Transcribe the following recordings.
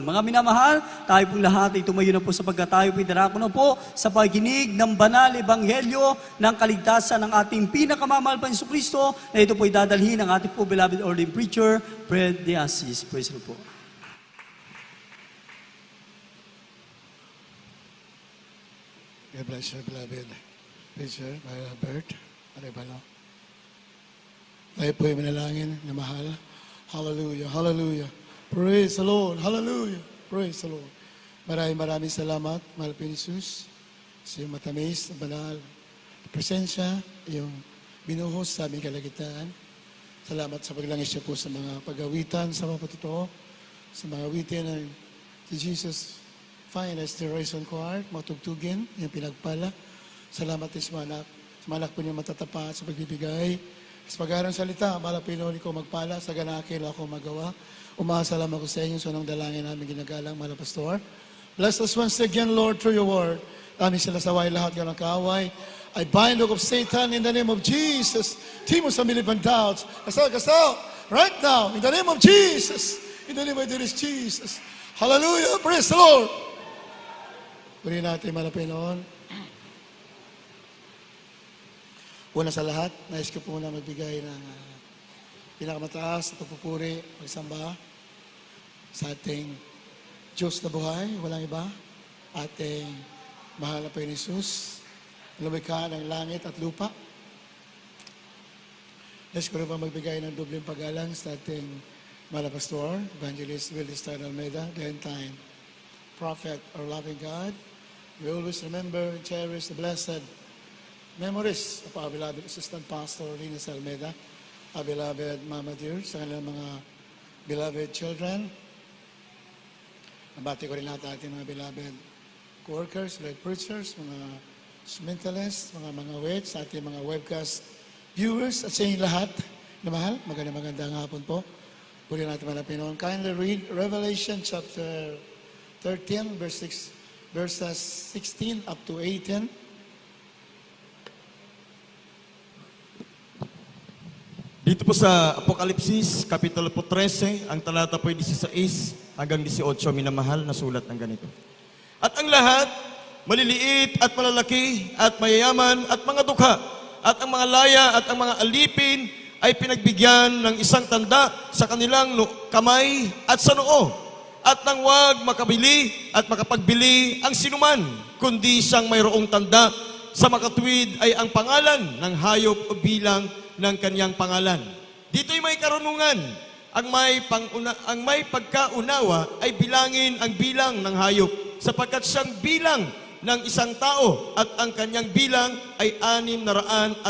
Mga minamahal, tayo pong lahat ay tumayo na po sapagkat tayo pinarako na po sa paginig ng banal ebanghelyo ng kaligtasan ng ating pinakamamahal pa Jesucristo na ito po ay dadalhin ng ating po beloved ordained preacher, Fred De Assis. Praise the Lord po. God bless you, beloved preacher, Bert Arevalo. Tayo po ay manalangin na mahal. Hallelujah, hallelujah. Praise the Lord, hallelujah. Praise the Lord. Maraming salamat, mahal po Jesus, sa iyong matamis, banal, presensya, iyong binuhos sa aming kalagitnaan. Salamat sa paglangis niyo po sa mga pag-awitan, sa mga patotoo, sa mga awitin ng si Jesus Finest Generation Choir, matugtugin, yung pinagpala. Salamat din sa mga anak po niyo matatapat sa pagbibigay. Sa pag-aaral salita, mahal po Pinoon ko magpala, sa ganakil ako magawa. Umasalam ako sa inyo, sunong dalangin namin ginagalang, mahal na Pastor. Bless us once again, Lord, through your word. Aming sila saway lahat ng kaaway. I bind the yoke of Satan in the name of Jesus. Timos sa milibang doubts. Kasal. Right now, in the name of Jesus. In the name of Jesus. Hallelujah. Praise the Lord. Puri natin, mahal na Pinoon. Una sa lahat, nais ko po muna magbigay ng pinakamataas na pagpupuri, pagsamba sa ating Diyos na buhay, walang iba, ating mahal na Panginoon Jesus, lumikha ng langit at lupa. Nais ko rin pa magbigay ng dobleng pag-alang sa ating mahal na Pastor, Evangelist Willis Tan Almeida, the end time prophet, our loving God. We always remember and cherish the blessed memories of our beloved Assistant Pastor Linus Almeida, our beloved Mama Dear, sa kanilang mga beloved children. Nabati ko rin lahat ating mga beloved co-workers, beloved preachers, mga instrumentalists, mga waits, ating mga webcast viewers, at sa inyo lahat na mahal, magandang hapon po. Puri natin mga Pinoon. Kindly read Revelation chapter 13, verses 16 up to 18. Dito po sa Apokalipsis, Kapitulo po 13, ang talata po ay 16 hanggang 18, minamahal na sulat ng ganito. At ang lahat, maliliit at malalaki, at mayayaman, at mga dukha, at ang mga laya, at ang mga alipin, ay pinagbigyan ng isang tanda sa kanilang kamay at sa noo. At nang wag makabili at makapagbili ang sinuman, kundi siyang mayroong tanda sa makatuwid ay ang pangalan ng hayop o bilang ng kanyang pangalan. Dito'y may karunungan. Ang may pagkaunawa ay bilangin ang bilang ng hayop, sapagkat siyang bilang ng isang tao at ang kanyang bilang ay 666.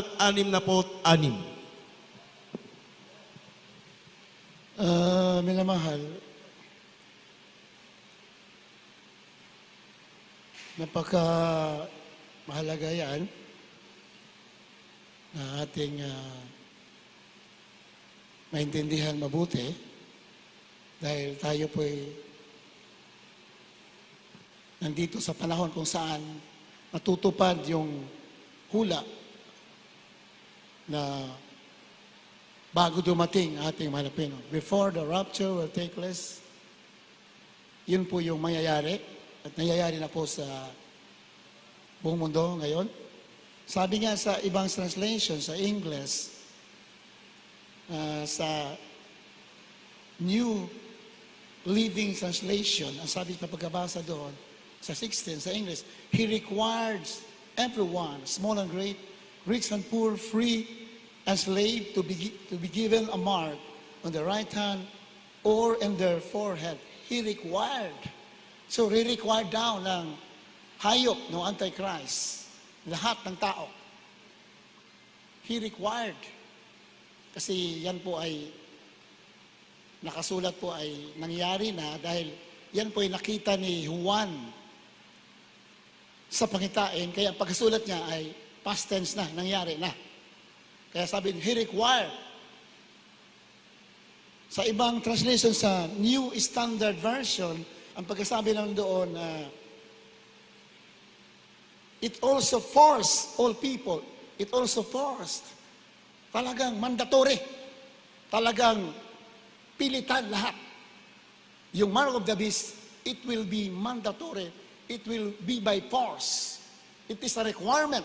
Minamahal, napaka mahalaga yan na ating maintindihan mabuti dahil tayo po'y nandito sa panahon kung saan matutupad yung hula na bago dumating ating mahal na Pinoon. Before the rapture will take place, yun po yung mangyayari at nangyayari na po sa buong mundo ngayon. Sabi nga sa ibang translation, sa English, sa New Living Translation, ang sabi na pagkabasa doon, sa 16, sa English, He requires everyone, small and great, rich and poor, free and slave, to be given a mark on the right hand or in their forehead. He required. So, re-required daw ng hayop ng Antichrist, lahat ng tao. He required. Kasi yan po ay, nakasulat po ay nangyari na dahil yan po ay nakita ni Juan sa pangitain. Kaya ang pagkasulat niya ay past tense na, nangyari na. Kaya sabi, he required. Sa ibang translation, sa New Standard Version, ang pagkasabi naman doon, it also forced all people. It also forced. Talagang mandatory. Talagang pilitan lahat. Yung mark of the beast it will be mandatory. It will be by force. It is a requirement.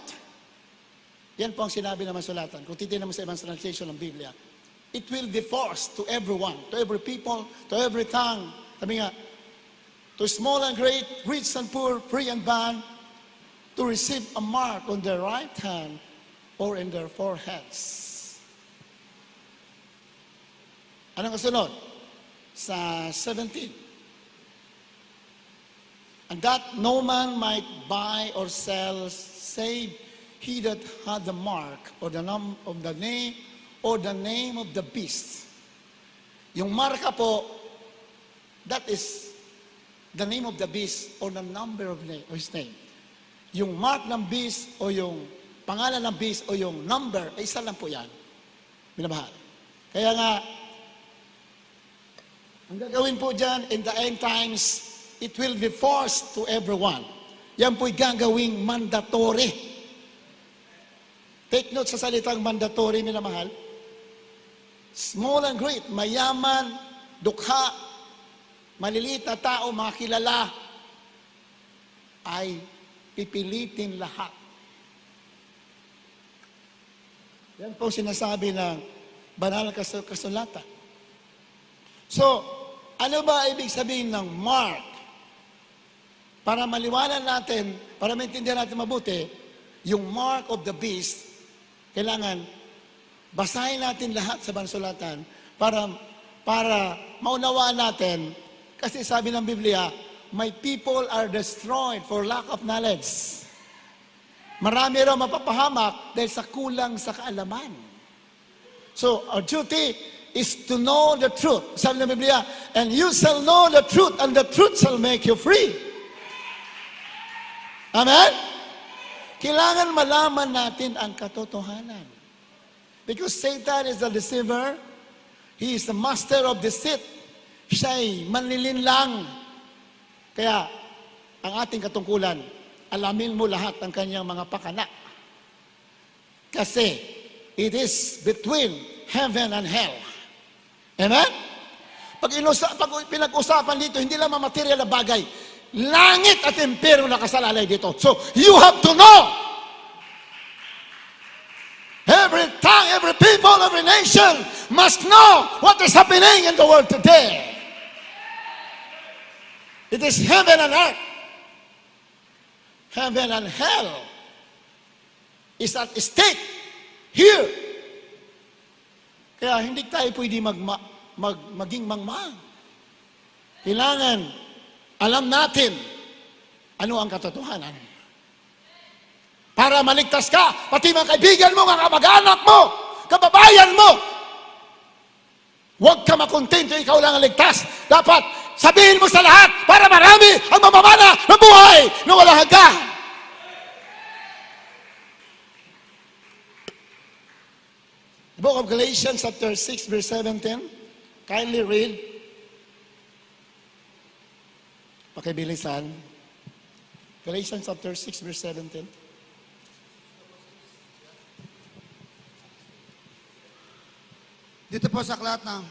Yan po ang sinabi naman sulatan. Kung titignan mo sa ibang translation ng Biblia, it will be forced to everyone, to every people, to every tongue. Sabi nga, to small and great, rich and poor, free and bond, to receive a mark on their right hand or in their foreheads. Anong kasunod? Sa 17. And that no man might buy or sell save he that had the mark or the name of the name or the name of the beast. Yung marka po, that is the name of the beast or the number of his name. Yung mark ng beast o yung pangalan ng beast o yung number, ay isa lang po yan. Minamahal. Kaya nga, ang gagawin po dyan in the end times, it will be forced to everyone. Yan po'y gagawing mandatory. Take note sa salitang mandatory, minamahal. Small and great, mayaman, dukha, maliliit na tao, mga kilala, ay pipilitin lahat. Yan po sinasabi ng banal kasulatan. So, ano ba ibig sabihin ng mark? Para maliwanan natin, para maintindihan natin mabuti, yung mark of the beast, kailangan basahin natin lahat sa bansulatan para maunawaan natin. Kasi sabi ng Biblia, my people are destroyed for lack of knowledge. Marami raw mapapahamak dahil sa kulang sa kaalaman. So, our duty is to know the truth. Sabi ng Biblia, and you shall know the truth, and the truth shall make you free. Amen? Kailangan malaman natin ang katotohanan. Because Satan is the deceiver. He is the master of deceit. Siya'y manlilinlang. Kaya, ang ating katungkulan, alamin mo lahat ng kanyang mga pakana. Kasi, it is between heaven and hell. Amen? Pag pinag-usapan dito, hindi lang mga material na bagay. Langit at impyerno nakasalalay dito. So, you have to know. Every tongue, every people, every nation must know what is happening in the world today. It is heaven and earth. Heaven and hell is at stake here. Kaya hindi tayo pwede maging mangmang. Kailangan alam natin ano ang katotohanan. Para maligtas ka, pati mga kaibigan mo, mga kamag-anak mo, kababayan mo. Huwag ka makontento, ikaw lang ang ligtas. Dapat sabihin mo sa lahat para marami ang mamamana ng buhay na walang hanggan. The book of Galatians chapter 6 verse 17. Kindly read. Pakibilisan. Galatians chapter 6 verse 17. Dito po sa aklat ng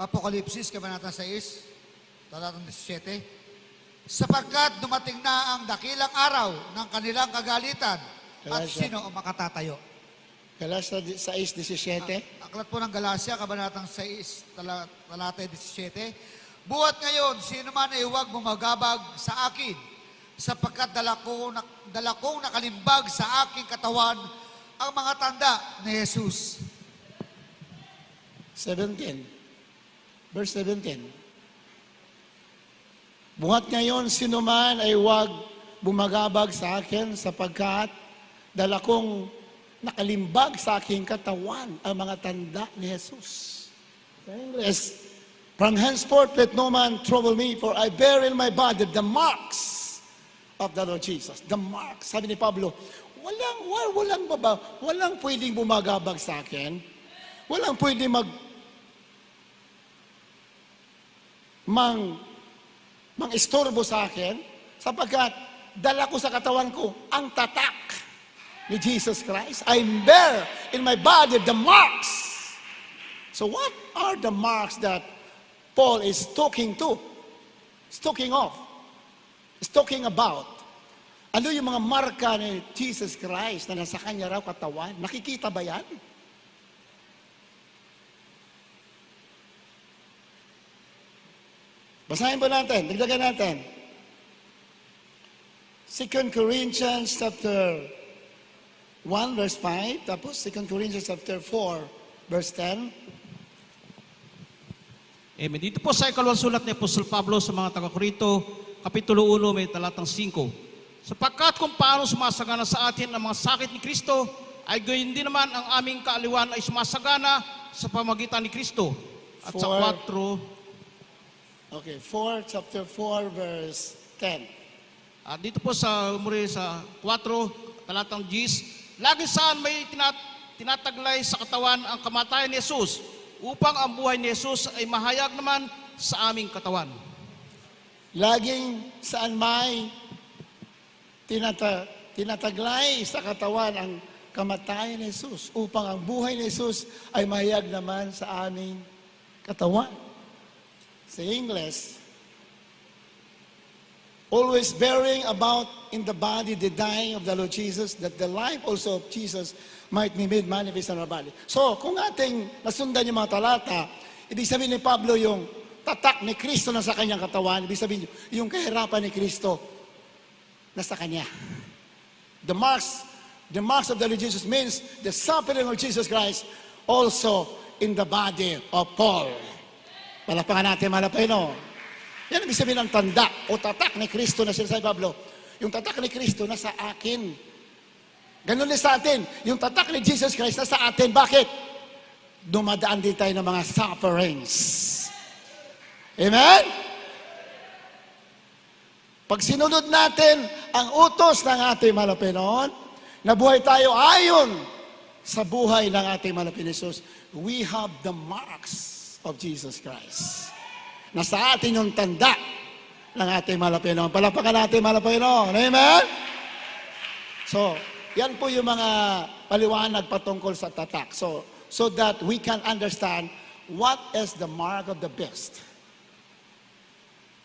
Apokalipsis, Kabanata 6, talatang 17, sapagkat dumating na ang dakilang araw ng kanilang kagalitan at sino ang makatatayo. Galatia 6:17. Aklat po ng Galacia, Kabanatang 6, talata 17, buhat ngayon, sino man ay huwag bumagabag sa akin, sapagkat dala kong nakalimbag sa aking katawan ang mga tanda ni Jesus. 17. Verse 17. Buhat ngayon, sino man ay huwag bumagabag sa akin sapagkat dala kong nakalimbag sa aking katawan ang mga tanda ni Jesus. Sa English, from henceforth let no man trouble me, for I bear in my body the marks of the Lord Jesus. The marks. Sabi ni Pablo, walang pwedeng bumagabag sa akin. Walang pwedeng mang-istorbo sa akin sapagkat dala ko sa katawan ko ang tatak ni Jesus Christ. I bear in my body the marks. So what are the marks that Paul is talking to? It's talking about ano yung mga marka ni Jesus Christ na nasa kanya raw katawan. Nakikita ba yan? Basahin po natin, dagdagan natin. 2 Corinthians chapter 1 verse 5, tapos 2 Corinthians chapter 4 verse 10. Amen. Dito po sa ikalawang sulat ni Apostol Pablo sa mga taga-Korinto, Kapitulo 1, may talatang 5. Sapagkat kung paano sumasagana sa atin ang mga sakit ni Kristo, ay gayon din naman ang aming kaaliwan ay sumasagana sa pamagitan ni Kristo. At sa 4, Okay, chapter 4 verse 10. at dito po sa muli sa 4, talatang 10, lagi saan may tinataglay sa katawan ang kamatayan ni Jesus, upang ang buhay ni Jesus ay mahayag naman sa aming katawan. Laging saan may tinataglay sa katawan ang kamatayan ni Jesus upang ang buhay ni Jesus ay mahayag naman sa aming katawan. Sa English, always bearing about in the body the dying of the Lord Jesus, that the life also of Jesus might be made manifest in our body. So, kung ating nasundan yung mga talata, ibig sabihin ni Pablo yung tatak ni Kristo na sa kanyang katawan, ibig sabihin yung kahirapan ni Kristo na sa kanya. The marks of the Lord Jesus means the suffering of Jesus Christ also in the body of Paul. Palapakan natin, malapino. Yan ibig sabihin ng tanda o tatak ni Kristo na sinasabi Pablo. Yung tatak ni Kristo na sa akin. Ganun din sa atin. Yung tatak ni Jesus Christ na sa atin. Bakit? Dumadaan din tayo ng mga sufferings. Amen? Pag sinunod natin ang utos ng ating malapinon, nabuhay tayo ayon sa buhay ng ating malapin Jesus, we have the marks of Jesus Christ. Nasa atin yung tanda ng ating malapinon. Palapakan natin malapinon. Amen? So, yan po yung mga paliwanag patungkol sa tatak. So that we can understand what is the mark of the beast.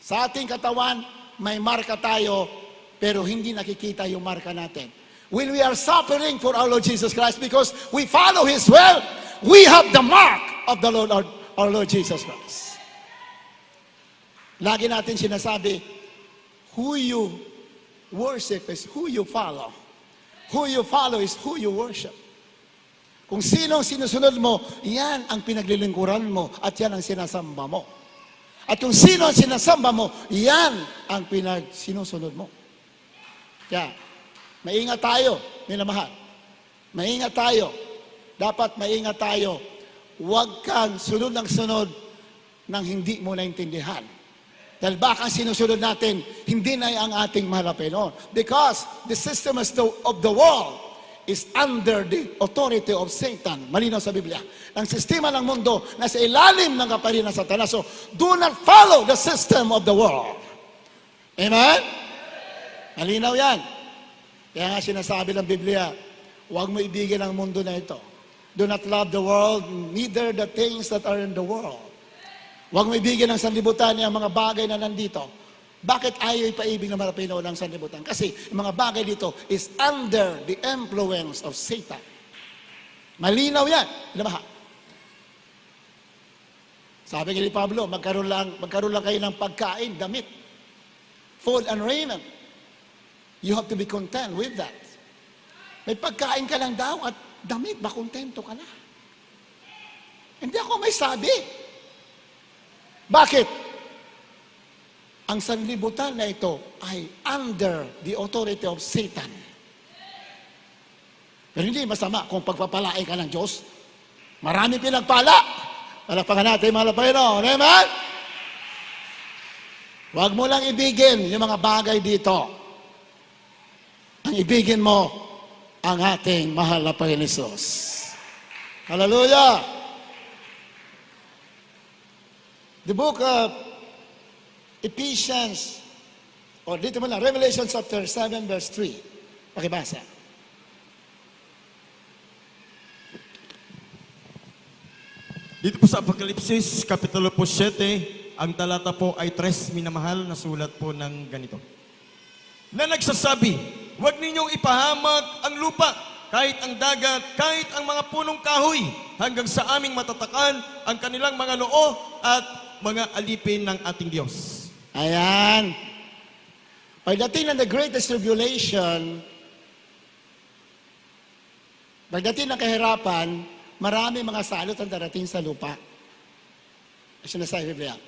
Sa ating katawan, may marka tayo, pero hindi nakikita yung marka natin. When we are suffering for our Lord Jesus Christ because we follow His will, we have the mark of the Lord, our Lord Jesus Christ. Lagi natin sinasabi, who you worship is who you follow. Who you follow is who you worship. Kung sino ang sinusunod mo, yan ang pinaglilingkuran mo at yan ang sinasamba mo. At kung sino ang sinasamba mo, yan ang sinusunod mo. Kaya, maingat tayo, minamahal. Maingat tayo. Dapat maingat tayo. Huwag kang sunod ng sunod nang hindi mo naintindihan. Dahil baka sinusunod natin, hindi na ang ating malapinon. Because the system of the world is under the authority of Satan. Malinaw sa Biblia. Ang sistema ng mundo nasa ilalim ng kaparian ng Satanas. So, do not follow the system of the world. Amen? Malinaw yan. Kaya nga sinasabi ng Biblia, huwag mo ibigin ang mundo na ito. Do not love the world, neither the things that are in the world. Huwag mo ibigin ng sanlibutan ang mga bagay na nandito. Bakit ayaw ipaibig ng malapino ng sanlibutan? Kasi yung mga bagay dito is under the influence of Satan. Malinaw yan. Diba? Sabi ni Pablo, magkaroon lang kayo ng pagkain, damit, food and raiment. You have to be content with that. May pagkain ka lang daw at damit, makontento ka na. Hindi ako may sabi. Bakit? Ang sanlibutan na ito ay under the authority of Satan. Pero hindi masama kung pagpapalain ka ng Diyos. Marami pinagpala. Palapakan natin mga Panginoon. Amen? Huwag mo lang ibigin yung mga bagay dito. Ang ibigin mo ang ating mahal na Panginoon Jesus. Hallelujah! The book of Ephesians, or dito mo lang, Revelation chapter 7 verse 3. Pakibasa. Dito po sa Apokalipsis, Kapitulo po 7, ang talata po ay 3, minamahal, na sulat po ng ganito. Na nagsasabi, huwag ninyong ipahamak ang lupa, kahit ang dagat, kahit ang mga punong kahoy, hanggang sa aming matatakan ang kanilang mga noo at mga alipin ng ating Diyos. Ayan. Pagdating ng the greatest tribulation, pagdating ng kahirapan, marami mga salot ang darating sa lupa. Sinasabi Biblia.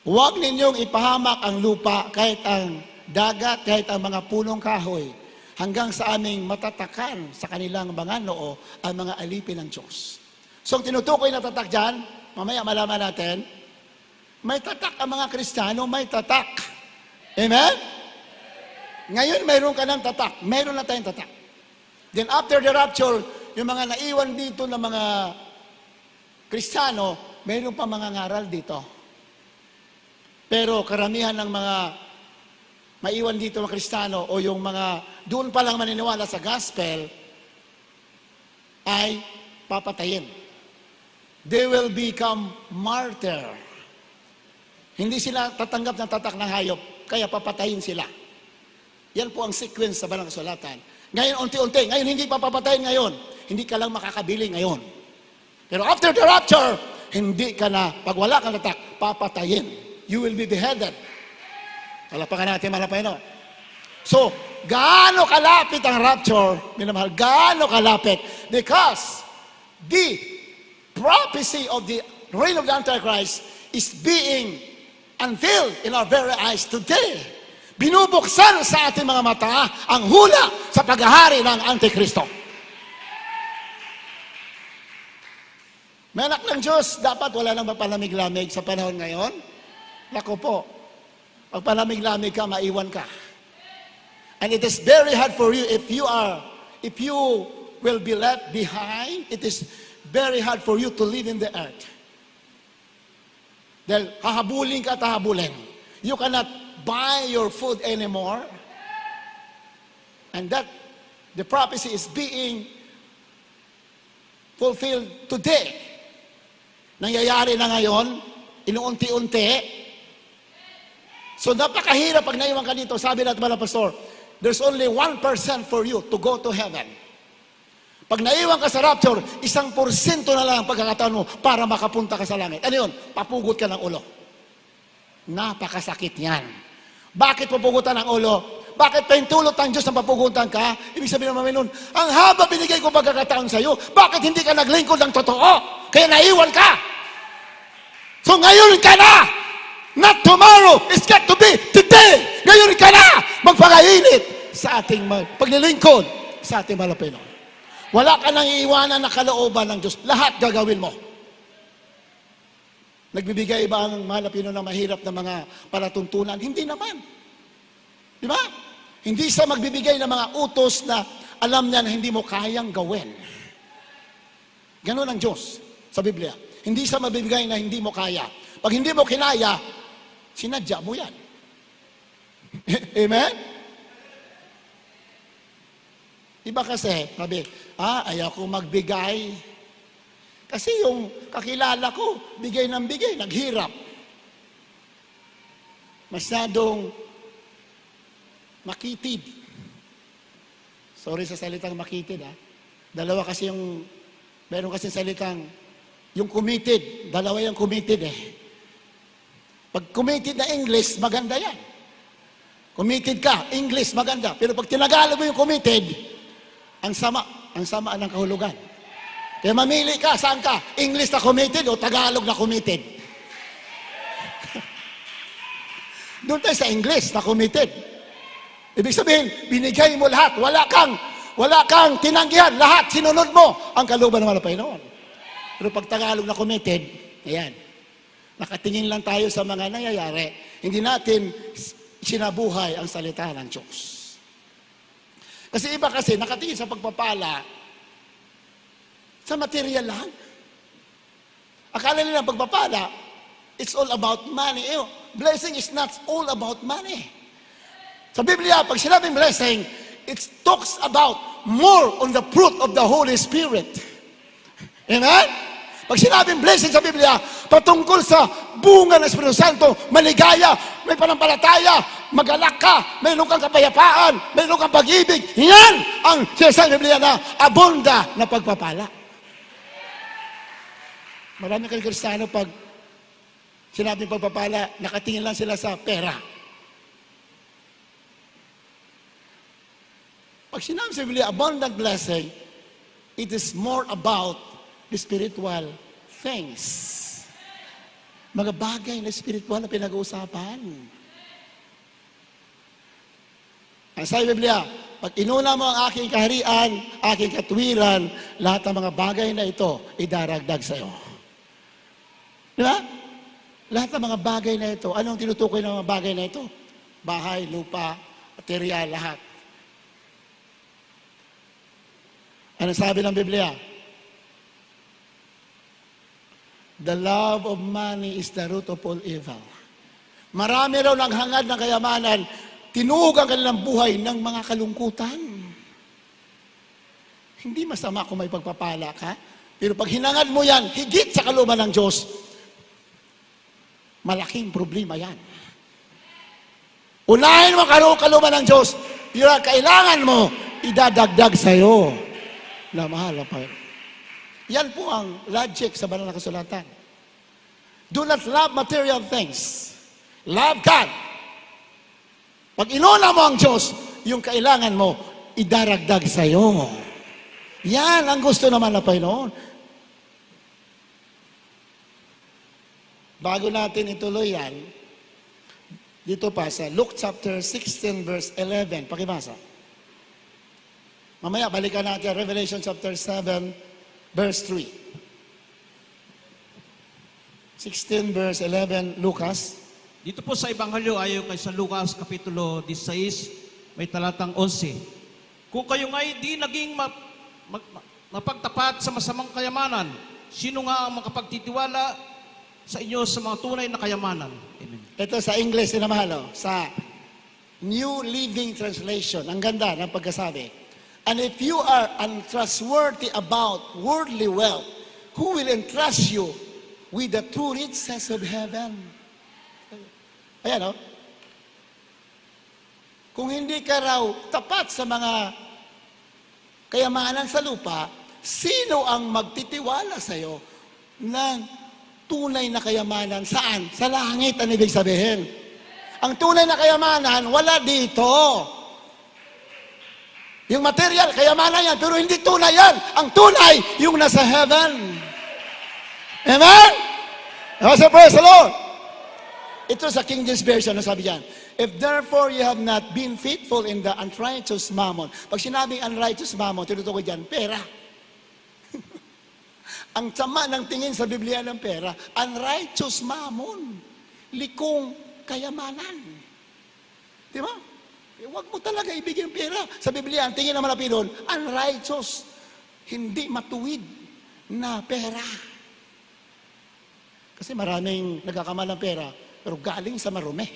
Huwag ninyong ipahamak ang lupa, kahit ang dagat, kahit ang mga punong kahoy, hanggang sa aming matatakan sa kanilang mga noo ang mga alipin ng Diyos. So, ang tinutukoy na tatak dyan, mamaya malaman natin, may tatak ang mga Kristiyano, may tatak. Amen? Ngayon, mayroon ka ng tatak. Mayroon na tayong tatak. Then after the rapture, yung mga naiwan dito ng mga Kristiyano, mayroon pa mga ngaral dito. Pero karamihan ng mga maiwan dito ng Kristiyano o yung mga doon pa lang maniniwala sa gospel ay papatayin. They will become martyr. Hindi sila tatanggap ng tatak ng hayop, kaya papatayin sila. Yan po ang sequence sa Banal na Kasulatan. Ngayon, unti-unti. Ngayon, hindi pa papatayin ngayon. Hindi ka lang makakabili ngayon. Pero after the rapture, hindi ka na, pag wala kang tatak, papatayin. You will be beheaded. Palapakan natin, malapayno. So, gaano kalapit ang rapture, minamahal, gaano kalapit? Because the prophecy of the reign of the Antichrist is being unveiled in our very eyes today. Binubuksan sa ating mga mata ang hula sa paghahari ng Antikristo. May anak ng Diyos, dapat wala nang mapalamig-lamig sa panahon ngayon. Naku po, pag palamig-lamig ka, maiwan ka. And it is very hard for you if you will be left behind, it is very hard for you to live in the earth. Dahil hahabulin ka at hahabulin. You cannot buy your food anymore. And that, the prophecy is being fulfilled today. Nangyayari na ngayon, inuunti-unti. So napakahirap pag naiwan ka dito. Sabi natin mga pastor, there's only 1% for you to go to heaven. Pag naiwan ka sa rapture, 1% na lang ang pagkakataon mo para makapunta ka sa langit. Ano yun? Papugot ka ng ulo. Napakasakit yan. Bakit papugutan ng ulo? Bakit paintulot ang Diyos na papugutan ka? Ibig sabihin naman nun, ang haba binigay ko pagkakataon sa iyo, bakit hindi ka naglingkod ng totoo? Kaya naiwan ka. So ngayon ka na! Not tomorrow, it's got to be today. Ngayon ka na magpakainit sa ating paglilingkod sa ating malapino. Wala ka nang iiwanan na kalooban ng Diyos. Lahat gagawin mo. Nagbibigay ba ang malapino ng mahirap na mga palatuntunan? Hindi naman. Di ba? Hindi siya magbibigay ng mga utos na alam niya na hindi mo kayang gawin. Ganon ang Diyos sa Biblia. Hindi siya magbibigay na hindi mo kaya. Pag hindi mo kinaya, sinadya mo yan. Amen? Iba kasi, sabi, ayaw ko magbigay. Kasi yung kakilala ko, bigay ng bigay, naghirap. Masyadong makitid. Sorry sa salitang makitid, Dalawa kasi yung, meron kasi salitang, yung committed, dalawa yung committed Pag committed na English, maganda yan. Committed ka, English, maganda. Pero pag tinagalog mo yung committed, ang sama ng kahulugan. Kaya mamili ka, saan ka? English na committed o Tagalog na committed? Doon tayo sa English na committed. Ibig sabihin, binigay mo lahat. Wala kang tinanggihan. Lahat, sinunod mo ang kalooban ng Panginoon. Pero pag Tagalog na committed, ayan. Nakatingin lang tayo sa mga nangyayari. Hindi natin sinabuhay ang salita ng Diyos. Kasi iba kasi, nakatingin sa pagpapala sa material lang. Akala nila pagpapala, it's all about money. Blessing is not all about money. Sa Biblia, pag sinabing blessing, it talks about more on the fruit of the Holy Spirit. Amen? Pag sinabing blessing sa Biblia, patungkol sa bunga ng Espiritu Santo, maligaya, may panampalataya, magalak ka, mayroon kang kapayapaan, mayroon kang pag-ibig. Yan ang sinasabi ng Biblia na abunda na pagpapala. Marami kang Kristiyano pag sinabing pagpapala, nakatingin lang sila sa pera. Pag sinabi sa Biblia, abundant blessing, it is more about the spiritual things. Mga bagay na spiritual na pinag-uusapan. Ang sabi ng Biblia, pag inuna mo ang aking kaharian, aking katuwiran, lahat ng mga bagay na ito, idaragdag sa iyo. Di ba? Lahat ng mga bagay na ito, anong tinutukoy ng mga bagay na ito? Bahay, lupa, material, lahat. Ano sabi ng Biblia? The love of money is the root of all evil. Marami raw naghangad ng kayamanan, tinuog ang kanilang buhay ng mga kalungkutan. Hindi masama kung may pagpapala ka, pero pag hinangad mo yan, higit sa kalooban ng Diyos, malaking problema yan. Unahin mo kalooban ng Diyos, yung kailangan mo, idadagdag sa'yo na mahal na Panginoon. Yan po ang logic sa banal na kasulatan. Do not love material things. Love God. Pag inuna mo ang Diyos, yung kailangan mo, idaragdag sa iyo. Yan ang gusto naman ng Panginoon. Bago natin ituloy yan, dito pa sa Luke chapter 16 verse 11. Pakibasa. Mamaya balikan natin Revelation chapter 7 verse 3. 16 verse 11, Lucas. Dito po sa Ebanghelyo ayon kay San Lucas Kapitulo 16, may talatang 11. Kung kayo nga'y di naging mapagtapat sa masamang kayamanan, sino nga ang makapagtitiwala sa inyo sa mga tunay na kayamanan? Amen. Ito sa English, sinamahalo, sa New Living Translation. Ang ganda ng pagkasabi. And if you are untrustworthy about worldly wealth, who will entrust you with the true riches of heaven? Ayan, o. Kung hindi ka raw tapat sa mga kayamanan sa lupa, sino ang magtitiwala sa iyo ng tunay na kayamanan? Saan? Sa langit, ang ibig sabihin. Ang tunay na kayamanan, wala dito. Yung material, kayamanan yan, pero hindi tunay yan. Ang tunay, yung nasa heaven. Amen? Praise the Lord. Ito sa King James Version, sabi yan, if therefore you have not been faithful in the unrighteous mammon. Pag sinabing unrighteous mammon, tinutukoy dyan, pera. Ang sama ng tingin sa Biblia ng pera, unrighteous mammon. Likong kayamanan. Di ba? Huwag mo talaga ibigay yung pera. Sa Biblia, ang tingin na malapit doon, unrighteous. Hindi matuwid na pera. Kasi maraming nagkakamal ng pera, pero galing sa marumi.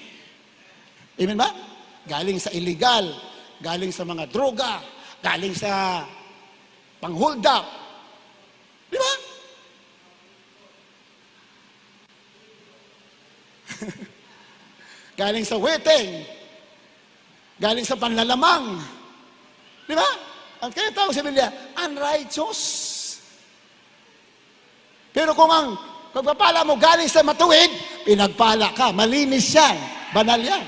Amen ba? Galing sa illegal, galing sa mga droga, galing sa pang-hold up. Di ba? Galing sa waiting. Galing sa panlalamang. Di ba? Ang kaya tawag sa Biblia, unrighteous. Pero kung ang pagpapala mo galing sa matuwid, pinagpala ka, malinis yan, banal yan.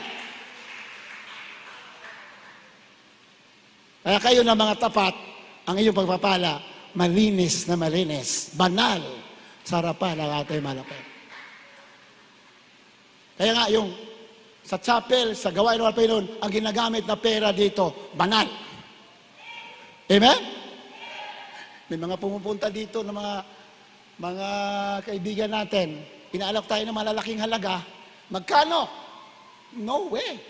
Kaya kayo na mga tapat, ang iyong pagpapala, malinis na malinis, banal, sa harapan ng ating malapit. Kaya nga yung sa chapel, sa gawain ng Panginoon, ang ginagamit na pera dito, banal. Amen? May mga pumupunta dito ng mga kaibigan natin, inaalok tayo ng malalaking halaga, magkano? No way.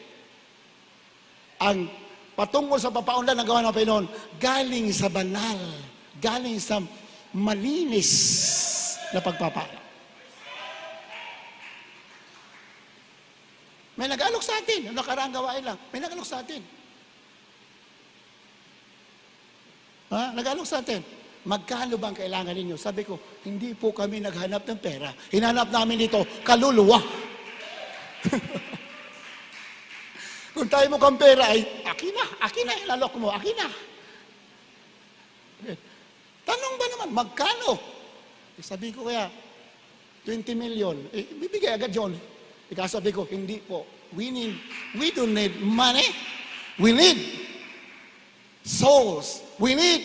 Ang patungkol sa papaunlad ng gawain ng Panginoon, galing sa banal, galing sa malinis na pagpapala. May nag-alok sa atin. Nakaraang gawain lang. May nag-alok sa atin. Ha? Nag-alok sa atin. magkano bang kailangan ninyo? Sabi ko, hindi po kami naghanap ng pera. Hinanap namin dito, kaluluwa. Kung tayo mukhang pera ay, akin na, ilalok mo, akin na. Tanong ba naman, magkano? Sabi ko kaya, 20 million. Bibigay agad yun. Sabi ko, hindi po. We don't need money. We need souls. We need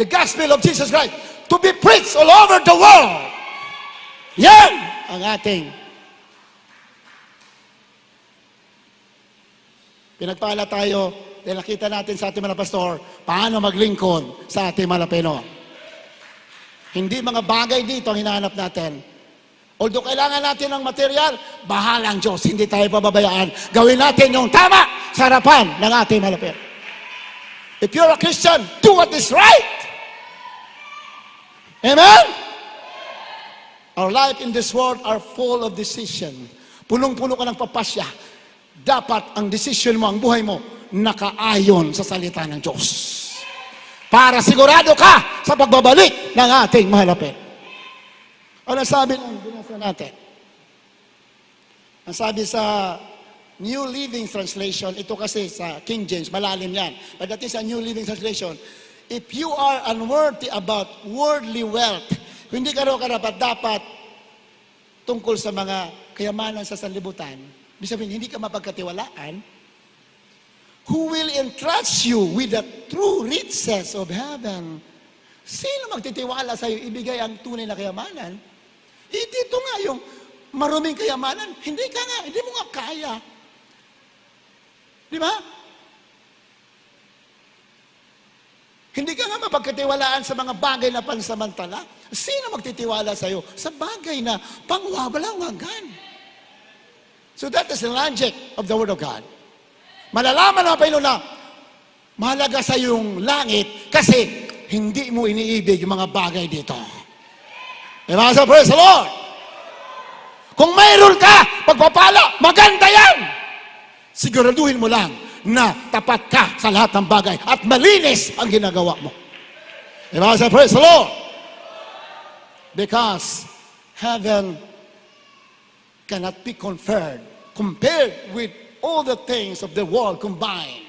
the gospel of Jesus Christ to be preached all over the world. Yan ang ating pinagpala tayo dahil nakita natin sa ating mga pastor paano maglingkod sa ating mga Pinoy. Hindi mga bagay dito ang hinahanap natin. Although kailangan natin ng material, bahalang Diyos, hindi tayo pababayaan. Gawin natin yung tama sa harapan ng ating mga Pinoy. If you're a Christian, do what is right. Amen? Our life in this world are full of decision. Punong-puno ka ng papasya. Dapat ang decision mo, ang buhay mo, nakaayon sa salita ng Diyos. Para sigurado ka sa pagbabalik ng ating mahalapin. Ano sabi ng binasa natin? Ang sabi sa New Living Translation, ito kasi sa King James, malalim yan. Pagdating sa New Living Translation, if you are unworthy about worldly wealth, hindi ka raw karapat-dapat tungkol sa mga kayamanan sa sanlibutan, ibig sabihin, hindi ka mapagkatiwalaan, who will entrust you with the true riches of heaven? Sino magtitiwala sa iyo ibigay ang tunay na kayamanan? Dito nga yung maruming kayamanan, hindi mo nga kaya. Di ba? Hindi ka nga mapagkatiwalaan sa mga bagay na pansamantala. Sino magtitiwala sa iyo sa bagay na pangwawalawagan? So that is the logic of the Word of God. Malalaman ng Panginoon na mahalaga sa iyong langit kasi hindi mo iniibig yung mga bagay dito. Diba? So praise the Lord. Kung mayroon ka, pagpapala, maganda yan. Siguraduhin mo lang na tapat ka sa lahat ng bagay at malinis ang ginagawa mo. Diba? So praise the Lord. Because heaven cannot be compared with all the things of the world combined.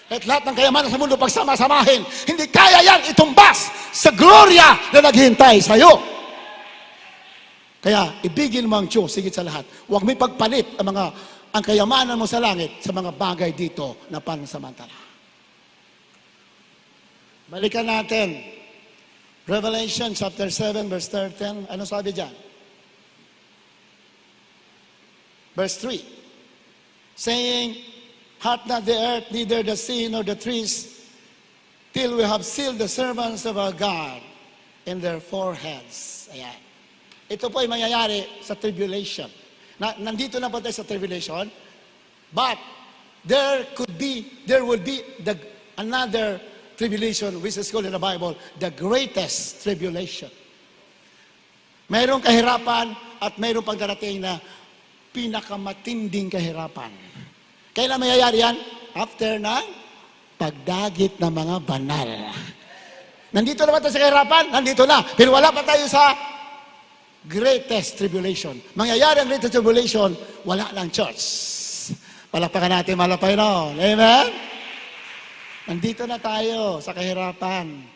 At lahat ng kayamanan sa mundo pagsama-samahin, hindi kaya yan itumbas sa gloria na naghihintay sa iyo. Kaya ibigin mo ang Diyos higit sa lahat. Huwag may pagpalit ang kayamanan mo sa langit sa mga bagay dito na pansamantala. Balikan natin. Revelation chapter 7 verse 13. Ano sabi dyan? Verse 3. Saying, hath not the earth, neither the sea, nor the trees, till we have sealed the servants of our God in their foreheads. Ayan. Ito po ay mangyayari sa tribulation. Nandito na po tayo sa tribulation, but there will be another tribulation, which is called in the Bible, the greatest tribulation. Mayroong kahirapan at mayroong pagdarating na pinakamatinding kahirapan. Kailan mangyayari yan? After ng pagdagit ng mga banal. Nandito na ba tayo sa kahirapan? Nandito na. Pero wala pa tayo sa greatest tribulation. Mangyayari ang greatest tribulation, wala ng church. Palakpakan natin, malapay noon. Amen? Nandito na tayo sa kahirapan.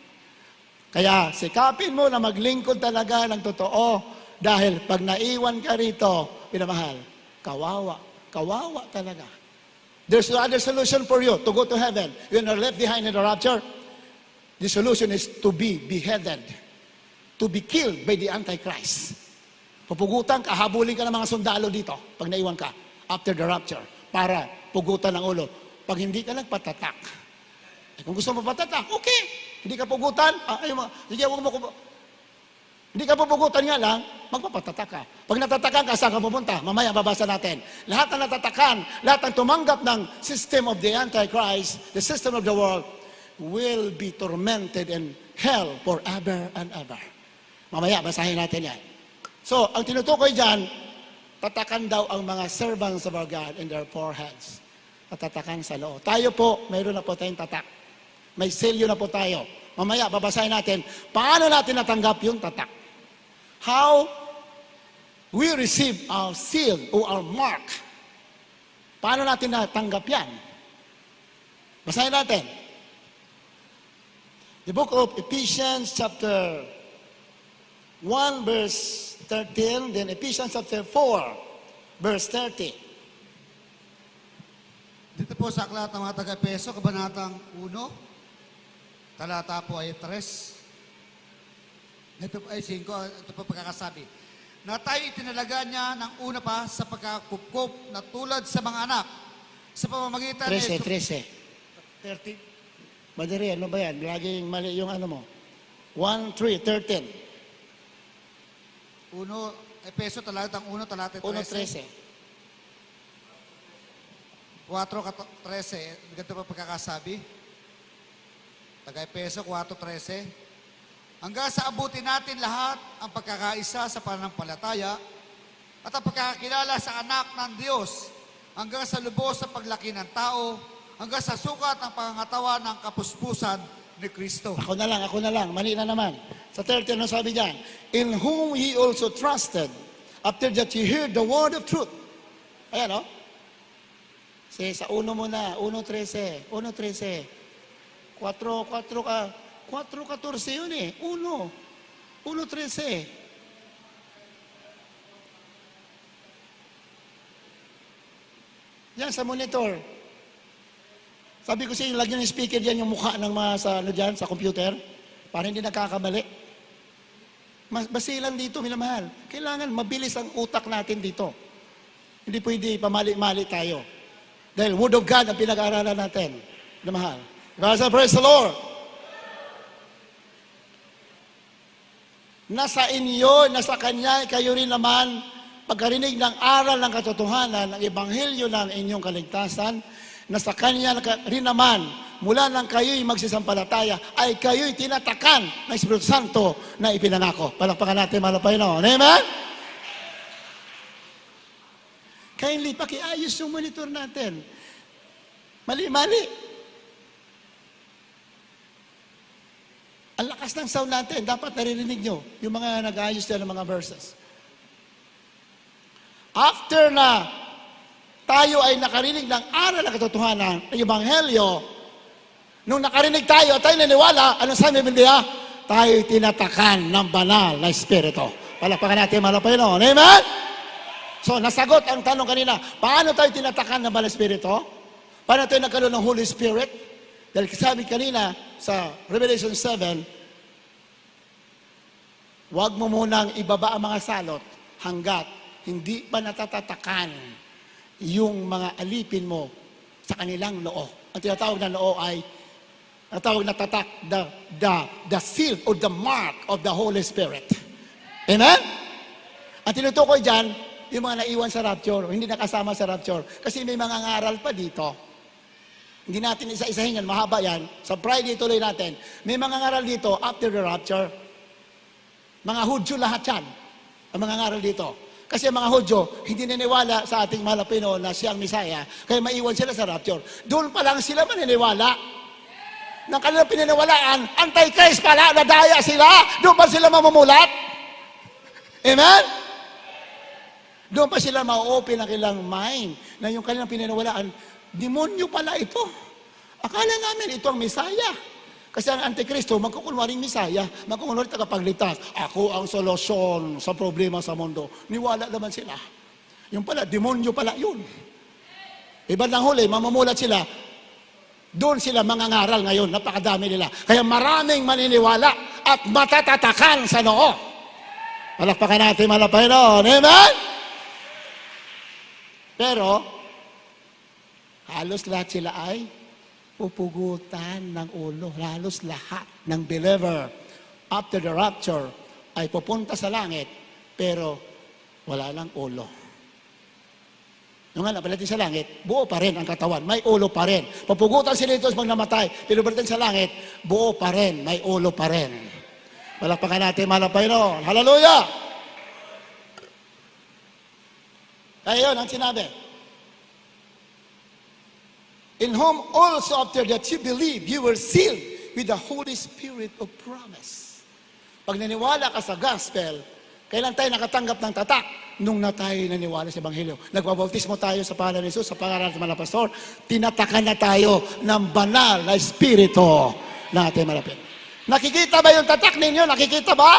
Kaya sikapin mo na maglingkod talaga ng totoo dahil pag naiwan ka rito, pinamahal, kawawa. Kawawa talaga. There's no other solution for you to go to heaven. When you're left behind in the rapture, the solution is to be beheaded, to be killed by the Antichrist. Pupugutan ka, habulin ka ng mga sundalo dito pag naiwan ka after the rapture para pugutan ng ulo. Pag hindi ka nagpatatak, kung gusto mo patatak, okay. Hindi ka pugutan, sige, huwag mo hindi ka pupugutan nga lang, magpapatatak ka. Pag natatakan ka, saan ka pupunta? Mamaya babasa natin. Lahat ng natatakan, lahat ng tumanggap ng system of the Antichrist, the system of the world, will be tormented in hell forever and ever. Mamaya, basahin natin yan. So, ang tinutukoy dyan, tatakan daw ang mga servants of our God in their foreheads. Tatatakan sa loob. Tayo po, mayroon na po tayong tatak. May selyo na po tayo. Mamaya, babasahin natin, paano natin natanggap yung tatak? How we receive our seal or our mark. Paano natin natanggap yan? Basahin natin. The book of Ephesians chapter 1 verse 13, then Ephesians chapter 4 verse 30. Dito po sa aklat ng mga taga-Efeso, kabanatang 1, talata po ay 3. Ito po ay 5, ito po pagkakasabi. Na tayo itinalaga niya ng una pa sa pagkakukup na tulad sa mga anak sa pamamagitan 13. 30. Madiri, ano ba yan? Laging mali yung ano mo. 1, 3, 13. 1, Efeso talatang 1, talata 13. 1, 13. 4:13, ganito pa pagkakasabi. Taga-Efeso 4:13. Hanggang sa abutin natin lahat ang pagkakaisa sa pananampalataya at ang pagkakakilala sa anak ng Diyos hanggang sa lubos sa paglaki ng tao hanggang sa sukat ng pangangatawan ng kapuspusan ni Kristo. Ako na lang. Mali na naman. Sa 13, ano sabi dyan? In whom ye also trusted, after that ye heard the word of truth. Ayan, no? Sa 1 muna, 1.13. 1.13. 4.14 yun eh. 1.13. Yan, sa monitor. Sabi ko sa inyo, lagyan ng speaker dyan yung mukha ng mga sa computer para hindi nagkakamali. Basilan dito, minamahal. Kailangan mabilis ang utak natin dito. Hindi pwede pamali-mali tayo. Dahil Word of God ang pinag-aaralan natin. Minamahal. Praise the Lord. Nasa inyo, nasa Kanya, kayo rin naman, pagkarinig ng aral ng katotohanan, ng ebanghelyo ng inyong kaligtasan, nasa Kanya rin naman, mula nang kayo'y magsisampalataya, ay kayo'y tinatakan ng Espiritu Santo na ipinangako. Palakpakan natin, malapay no. Amen? Kindly, pakiayos yung monitor natin. Mali-mali. Ang lakas ng sound natin, dapat naririnig nyo yung mga nag-aayos din ng mga verses. After na tayo ay nakarinig ng aral ng katotohanan ng Ebanghelyo, nung nakarinig tayo at tayo naniwala, anong sabi ng Biblia? Tayo'y tinatakan ng banal na Espiritu. Palakpakan natin, malapay no. Amen? So, nasagot ang tanong kanina, paano tayo tinatakan ng banal na Espiritu? Paano tayo nagkaroon ng Holy Spirit? Dahil sabi kanina sa Revelation 7, huwag mo munang ibaba ang mga salot hanggat hindi pa natatatakan yung mga alipin mo sa kanilang noo. Ang tinatawag na noo ay natawag na tatak, the seal or the mark of the Holy Spirit. Amen? Ang tinutukoy dyan, yung mga naiwan sa rapture, hindi nakasama sa rapture. Kasi may mga ngaral pa dito. Hindi natin isa-isahin yan, mahaba yan. Sa Friday tuloy natin. May mga ngaral dito after the rapture. Mga Hudyo lahat yan. Ang mga ngaral dito. Kasi ang mga Hudyo, hindi naniwala sa ating mahal na Pinoon na siyang Misaya. Kaya maiwan sila sa rapture. Doon pa lang sila maniniwala. Nang kanilang pinaniwalaan, Antichrist pala, nadaya sila. Doon pa sila mamumulat. Amen? Doon pa sila ma-open ang kanilang mind na yung kanilang pinaniwalaan, demonyo pala ito. Akala namin ito ang Misaya. Kasi ang Antikristo, magkukunwaring Misaya, magkukunwaring tagapagligtas. Ako ang solusyon sa problema sa mundo. Niwala naman sila. Yung pala, demonyo pala yun. Iba ng huli, mamumulat sila. Doon sila mangangaral ngayon, napakadami nila. Kaya maraming maniniwala at matatatakan sa noo. Palakpakan natin, malapay noon. Amen? Pero, halos lahat sila ay pupugutan ng ulo. Halos lahat ng believer after the rapture ay pupunta sa langit, pero wala lang ulo. Nung nga napalating sa langit, buo pa rin ang katawan, may ulo pa rin. Papugutan sila ito pag namatay, pero pagdating sa langit, buo pa rin, may ulo pa rin. Palakpakan natin, malapay noon. Hallelujah! Kaya yun ang sinabi. In whom also after that you believe, you were sealed with the Holy Spirit of promise. Pag naniwala ka sa gospel, kailan tayo nakatanggap ng tatak? Nung na tayo naniwala sa Ebanghelyo. Nagbabautismo tayo sa pangalan ni Jesus, sa pangalan ng mga pastor, tinatakan na tayo ng banal na Espiritu na ating malapit. Nakikita ba yung tatak ninyo? Nakikita ba?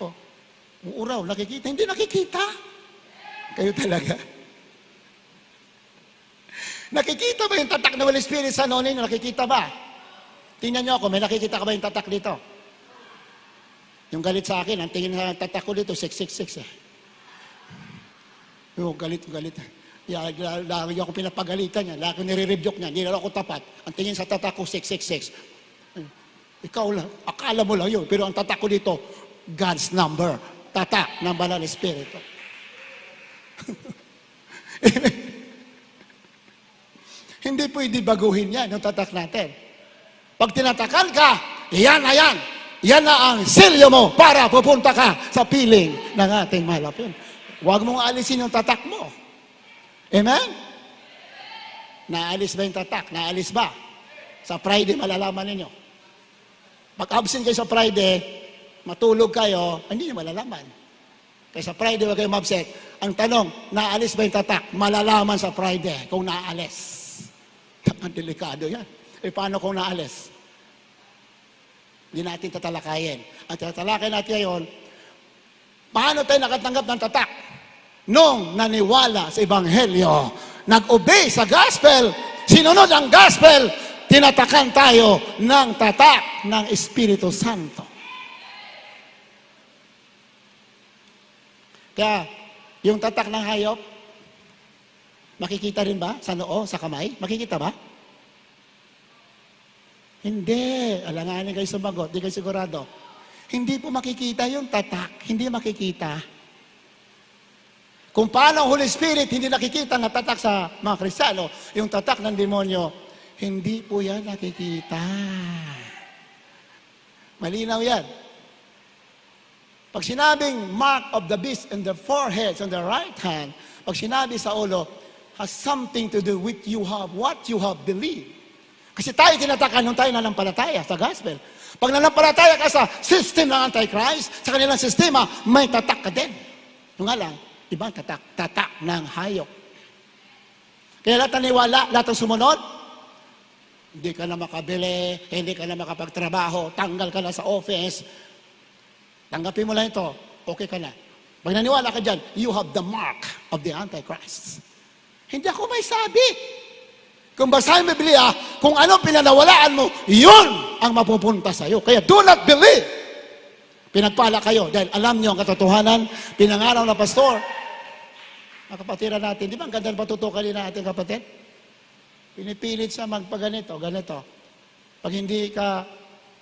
Oh, uuraw, nakikita? Hindi nakikita. Kayo talaga. Nakikita ba yung tatak ng Holy Spirit sa ano ninyo? Nakikita ba? Tingnan nyo ako, may nakikita ka ba yung tatak dito? Yung galit sa akin, ang tingin na tatak ko dito, 666 eh. Yung galit. Lagi ako pinapagalitan niya, lagi nire-rebuke niya, hindi na ako tapat. Ang tingin sa tatak ko, 666. Ikaw lang, akala mo lang yun, pero ang tatak ko dito, God's number. Tatak ng Banal Espiritu. Hindi pwede baguhin yan, yung tatak natin. Pag tinatakan ka, yan na yan. Yan na ang selyo mo para pupunta ka sa piling ng ating malapit. Huwag mong alisin yung tatak mo. Amen? Naalis ba yung tatak? Naalis ba? Sa Friday, malalaman ninyo. Pag absent kayo sa Friday, matulog kayo, hindi nyo malalaman. Kaya sa Friday, huwag kayo absent. Ang tanong, naalis ba yung tatak? Malalaman sa Friday kung naalis. Ang delikado yan. Eh, paano kung naalis? Hindi natin tatalakayin. At tatalakayin natin ngayon, paano tayo nakatanggap ng tatak? Nung naniwala sa Ebanghelyo, nag-obey sa gospel, sinunod ang gospel, tinatakan tayo ng tatak ng Espiritu Santo. Kaya, yung tatak ng hayop, makikita rin ba sa noo, sa kamay? Makikita ba? Hindi. Alanganin kayo sumagot. Hindi kayo sigurado. Hindi po makikita yung tatak. Hindi makikita. Kung paano ang Holy Spirit hindi nakikita na tatak sa mga Kristiyano, yung tatak ng demonyo, hindi po yan nakikita. Malinaw yan. Pag sinabing mark of the beast in the forehead, on the right hand, pag sinabi sa ulo, has something to do with what you have believed. Kasi tayo tinatakan nung tayo nanampalataya sa gospel. Pag nanampalataya ka sa system ng Antichrist, sa kanilang sistema, may tatak ka din. Yung nga lang, ibang tatak ng hayop. Kaya lahat naniwala, lahat ng sumunod, hindi ka na makabili, hindi ka na makapagtrabaho, tanggal ka na sa office, tanggapin mo lang ito, okay ka na. Pag naniwala ka dyan, you have the mark of the Antichrist. Hindi ako may sabi. Kung basahin mo Biblia, kung ano pinanawalaan mo, yun ang mapupunta sa iyo. Kaya do not believe. Pinagpala kayo dahil alam niyo ang katotohanan, pinangaraw na pastor. Mga kapatiran natin, di ba ang ganda ng patutukan din natin kapatid? Pinipilit siya magpaganito, ganito. Pag hindi ka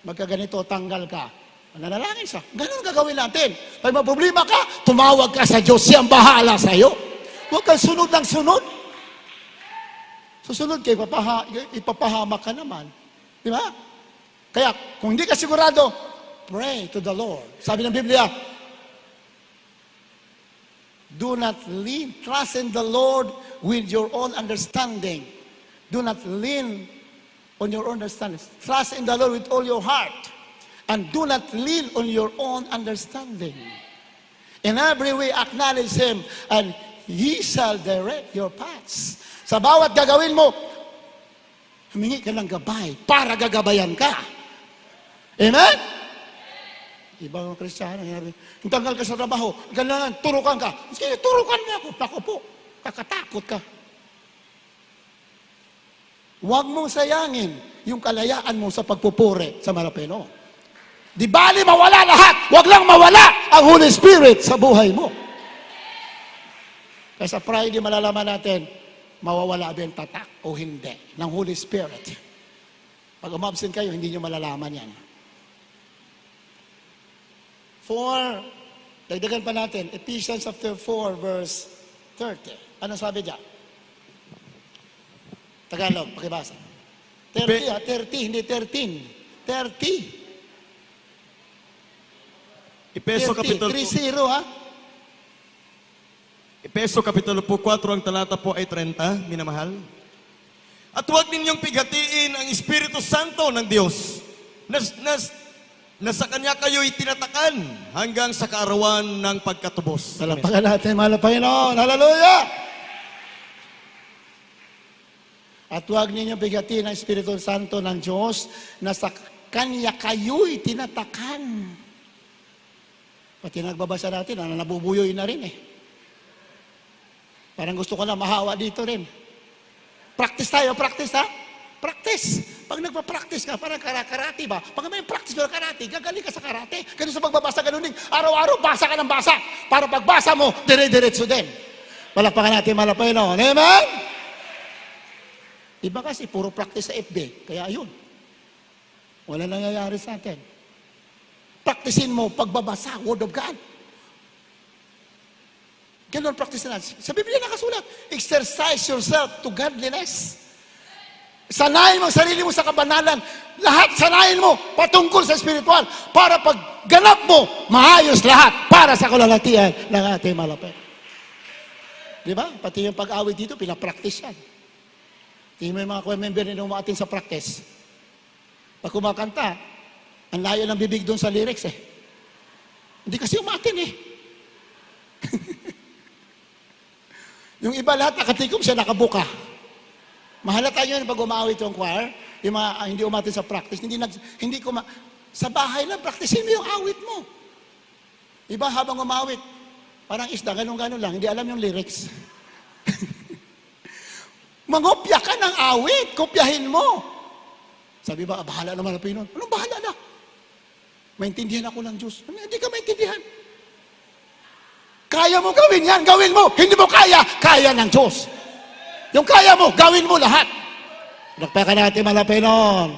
magkaganito, tanggal ka. Nanalangin siya. Ganun gagawin natin. Pag may problema ka, tumawag ka sa Diyos, siyang bahala sa iyo. Huwag kang sunod ng sunod. Susunod kayo, ipapahamak ka naman. Di ba? Kaya, kung hindi ka sigurado, pray to the Lord. Sabi ng Biblia, do not lean, trust in the Lord with your own understanding. Do not lean on your own understanding. Trust in the Lord with all your heart. And do not lean on your own understanding. In every way, acknowledge Him, and He shall direct your paths. Sa bawat gagawin mo, humingi ka ng gabay para gagabayan ka. Amen? Ibang mga Kristiyano, tanggal ka sa trabaho, ganyan, turukan ka. Sige, turukan mo ako. Ako po, kakatakot ka. Huwag mong sayangin yung kalayaan mo sa pagpupuri sa Malapeno. Di bali mawala lahat, huwag lang mawala ang Holy Spirit sa buhay mo. Kaya sa Friday malalaman natin, mawawala ba yung tatak o hindi ng Holy Spirit. Pag umabsent kayo, hindi nyo malalaman yan. 4, dagdagan pa natin, Ephesians chapter 4, verse 30. Ano sabi dyan? Tagalog, pakibasa. 30, hindi 13. 30. Efeso Kapitulo 30, ha? Efeso Kapitulo po 4, ang talata po ay 30, minamahal. At huwag ninyong pighatiin ang Espiritu Santo ng Diyos na sa Kanya kayo'y tinatakan hanggang sa kaarawan ng pagkatubos. Amen. Palapakan natin, mahal na Panginoon. Hallelujah! At huwag ninyong bigatin ang Espiritu Santo ng Diyos na sa Kanya kayo'y tinatakan. Pati nagbabasa natin, nabubuyoy na rin eh. Parang gusto ko na mahawa dito rin. Practice tayo, practice ha? Practice. Pag nagpa-practice ka, parang karate ba? Pag may practice mo ng karate, gagaling ka sa karate. Ganun sa pagbabasa, ganun din. Araw-araw, basa ka ng basa. Para pagbasa mo, dire-diretso din. Palakpakan natin, mahal na Panginoon. Amen? Iba kasi, puro practice sa FB. Kaya yun. Wala nangyayari sa atin. Practicein mo pagbabasa, Word of God. Ganun practice na. Sa Biblia nakasulat, exercise yourself to godliness. Sanayin mo ang sarili mo sa kabanalan. Lahat sanayin mo patungkol sa spiritual. Para pag ganap mo, maayos lahat para sa kalalatian ng ating malapit. Di ba? Pati yung pag-awit dito, pinapractice yan. Tingin mo yung mga member na umaatin sa practice. Pag kumakanta, ang layo ng bibig doon sa lyrics eh. Hindi kasi umatin eh. Yung iba lahat nakatikom siya, nakabuka. Mahalata yun pag umaawit yung choir, yung mga hindi umatin sa practice, sa bahay lang, practicein mo yung awit mo. Iba habang umawit, parang isda, ganun-ganun lang, hindi alam yung lyrics. Mangopya ka ng awit, kopyahin mo. Sabi ba, bahala naman ang Panginoon. Anong bahala na? Maintindihan ako ng Diyos. Hindi ka maintindihan. Kaya mo gawin yan, gawin mo. Hindi mo kaya, kaya ng Diyos. Yung kaya mo, gawin mo lahat. Nagpaka natin malapay noon.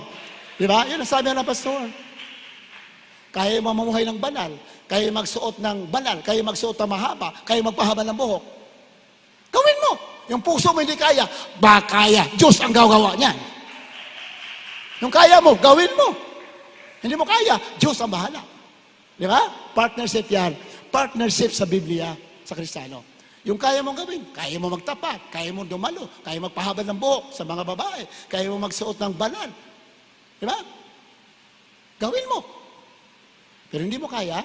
Di ba? Yun ang sabi ng pastor. Kaya mo mamuhay ng banal. Kaya magsuot ng banal. Kaya magsuot ng mahaba. Kaya magpahaba ng buhok. Gawin mo. Yung puso mo hindi kaya, ba kaya. Diyos ang gagawa niyan. Yung kaya mo, gawin mo. Hindi mo kaya, Diyos ang bahala. Di ba? Partnership yan. Partnership sa Biblia, sa Kristiyano. Yung kaya mong gawin, kaya mo magtapat, kaya mo dumalo, kaya magpahaba ng buhok sa mga babae, kaya mo magsuot ng banal. Di ba? Gawin mo. Pero hindi mo kaya,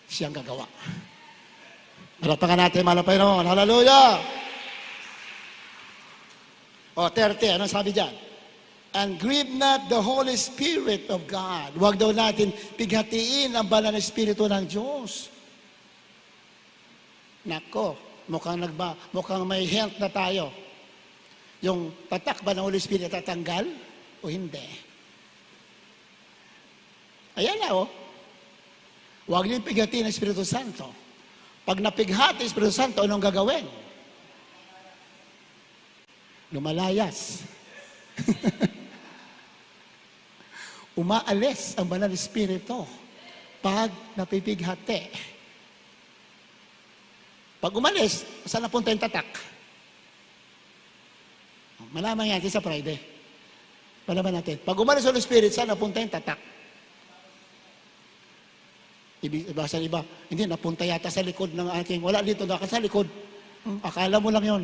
siyang gagawa. Malapakan natin, malapay noon. Hallelujah! O, 30, ano sabi dyan? And grieve not the Holy Spirit of God. Huwag daw natin pighatiin ang banal na Espiritu ng Diyos. Nako, mukhang may hint na tayo. Yung tatak ba ng Holy Spirit tatanggal o hindi? Ayan na Huwag niyo pighatiin ang Espiritu Santo. Pag napighati ang Espiritu Santo, anong gagawin? Lumalayas. Umaalis ang banal na Espiritu pag napipighati. Pag umalis, saan napunta yung tatak? Malaman natin sa Friday. Malaman natin. Pag umalis ang Spirit, saan napunta yung tatak? Iba sa iba, hindi, napunta yata sa likod ng aking, wala dito, naka sa likod. Akala mo lang yon.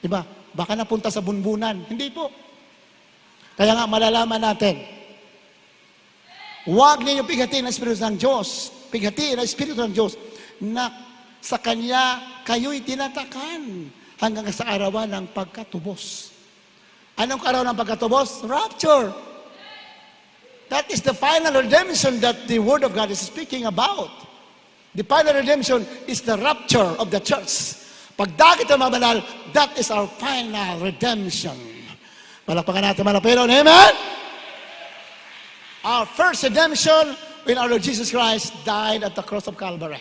Diba? Baka napunta sa bunbunan. Hindi po. Kaya nga malalaman natin, huwag ninyo pighatiin ang Espiritu ng Diyos. Pighatiin ang Espiritu ng Diyos na sa Kanya kayo'y tinatakan hanggang sa arawan ng pagkatubos. Anong arawan ng pagkatubos? Rapture. That is the final redemption that the Word of God is speaking about. The final redemption is the rapture of the church. Pagdakit ng mga banal, that is our final redemption. Palakpakan natin mga Panginoon. Amen? Our first redemption when our Lord Jesus Christ died at the cross of Calvary.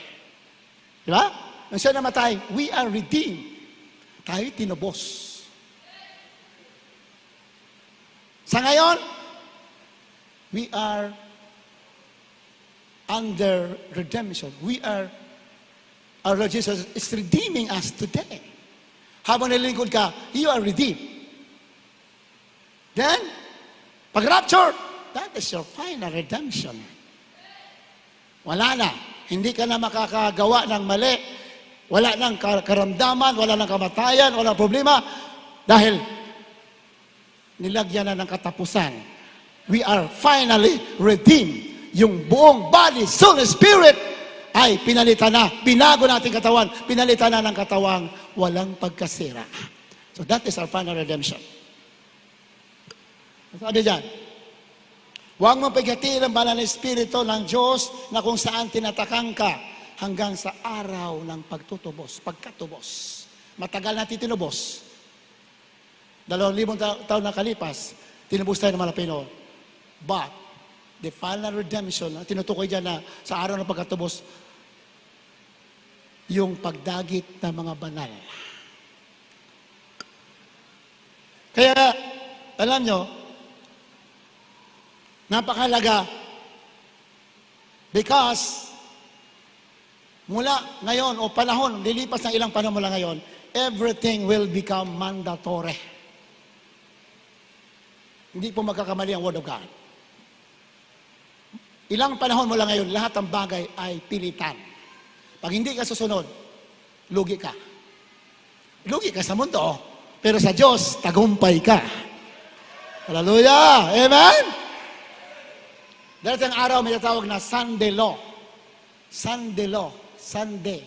Di ba? Nung siya namatay, we are redeemed. Tayo tinubos. Sa ngayon, we are under redemption. Our Lord Jesus is redeeming us today. Habang nalilingkod ka, you are redeemed. Then, pag rapture, that is your final redemption. Wala na. Hindi ka na makakagawa ng mali. Wala nang karamdaman, wala nang kamatayan, wala problema. Dahil nilagyan na ng katapusan. We are finally redeemed. Yung buong body, soul, and spirit ay pinalitan na. Binago natin katawan. Pinalitan na ng katawang walang pagkasira. So that is our final redemption. Sabi dyan, huwag mong paghatiin ang banal na espiritu ng Diyos na kung saan tinatakang ka hanggang sa araw ng pagkatubos. Matagal na tinubos. 2,000 taon na kalipas, tinubos tayo ng Malapino. But, the final redemption, tinutukoy dyan na sa araw ng pagkatubos, yung pagdagit ng mga banal. Kaya, alam nyo, napakalaga because mula ngayon o panahon, lilipas ng ilang panahon mula ngayon, everything will become mandatory. Hindi po magkakamali ang Word of God. Ilang panahon mula ngayon, lahat ng bagay ay pilitan. Pag hindi ka susunod, lugi ka. Lugi ka sa mundo, pero sa Diyos, tagumpay ka. Hallelujah! Amen? Darating araw, may tatawag na Sunday Law. Sunday Law. Sunday.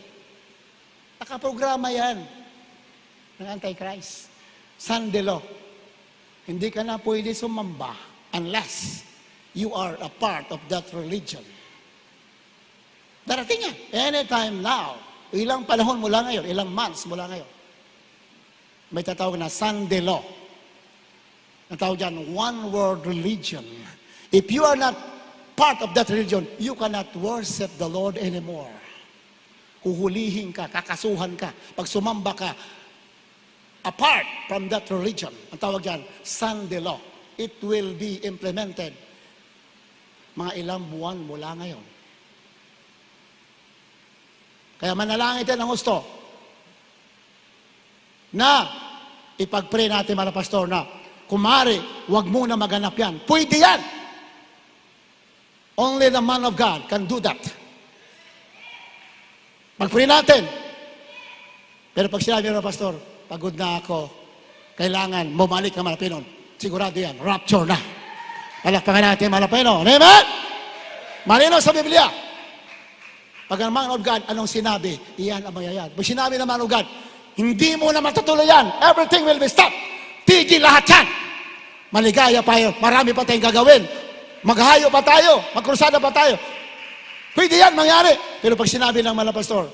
Nakaprograma yan ng Antichrist. Sunday Law. Hindi ka na pwede sumamba unless you are a part of that religion. Darating yan. Anytime now. Ilang panahon mula ngayon, ilang months mula ngayon. May tatawag na Sunday Law. Natawag dyan, one world religion. If you are not part of that religion, you cannot worship the Lord anymore. Huhulihin ka, kakasuhan ka, pag sumamba ka, apart from that religion. Ang tawag dyan, Sunday Law. It will be implemented mga ilang buwan mula ngayon. Kaya manalangin tayo ng gusto na ipag-pray natin mga pastor na kumari, huwag muna maganap yan. Pwede yan. Only the man of God can do that. Mag-pray natin. Pero pag sinabi ng pastor, pagod na ako, kailangan bumalik ng Malapinon. Sigurado yan, rapture na. Palakpakan natin Malapinon. Amen? Malinaw sa Biblia. Pag ang man of God, anong sinabi? Iyan ang mayayad. Pag sinabi ng man of God, hindi mo na matutuloy yan. Everything will be stopped. Tigil lahat yan. Maligaya pa yun. Marami pa tayong gagawin. Maghahayo pa tayo. Magkrusada pa tayo. Pwede yan mangyari. Pero pag sinabi ng mga pastor,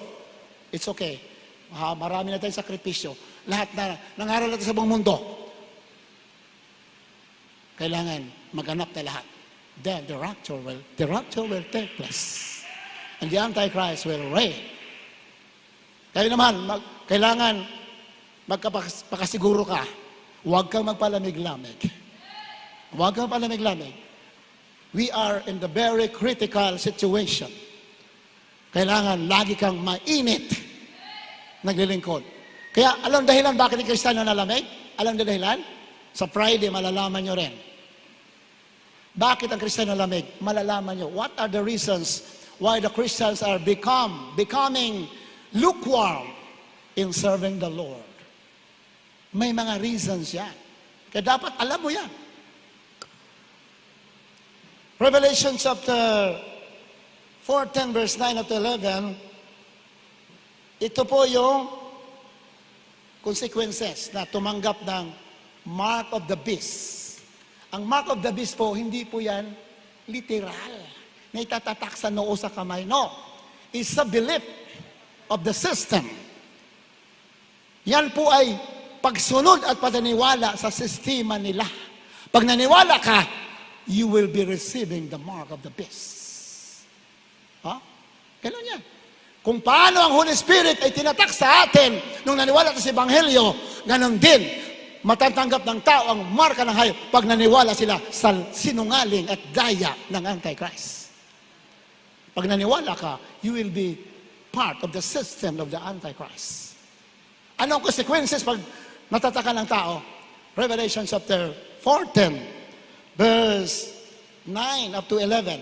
it's okay. Marami na tayong sakripisyo. Lahat na nangaral natin sa buong mundo. Kailangan maganap na lahat. Then the rapture will take place. And the Antichrist will reign. Kaya naman, kailangan magpakasiguro ka. Huwag kang magpalamig-lamig. Huwag kang palamig-lamig. We are in the very critical situation. Kailangan lagi kang mainit naglilingkod. Kaya alam dahilan bakit ni Kristiyano nalamig? Alam na dahilan? Sa Friday, malalaman nyo rin. Bakit ang Kristiyano lamig? Malalaman nyo. What are the reasons why the Christians are becoming lukewarm in serving the Lord? May mga reasons yan. Kaya dapat alam mo yan. Revelation chapter 4:10 verse 9 up to 11, ito po yung consequences na tumanggap ng mark of the beast. Ang mark of the beast po, hindi po yan literal na itatatak sa noo sa kamay. No. It's a belief of the system. Yan po ay pagsunod at paniniwala sa sistema nila. Pag naniwala ka, you will be receiving the mark of the beast. Ha? Ganun yan. Kung paano ang Holy Spirit ay tinatak sa atin nung naniwala sa Ebanghelyo, ganun din, matatanggap ng tao ang marka ng hayop pag naniwala sila sa sinungaling at daya ng Antichrist. Pag naniwala ka, you will be part of the system of the Antichrist. Anong consequences pag natatakan ng tao? Revelation chapter 4:10. Verse 9 up to 11.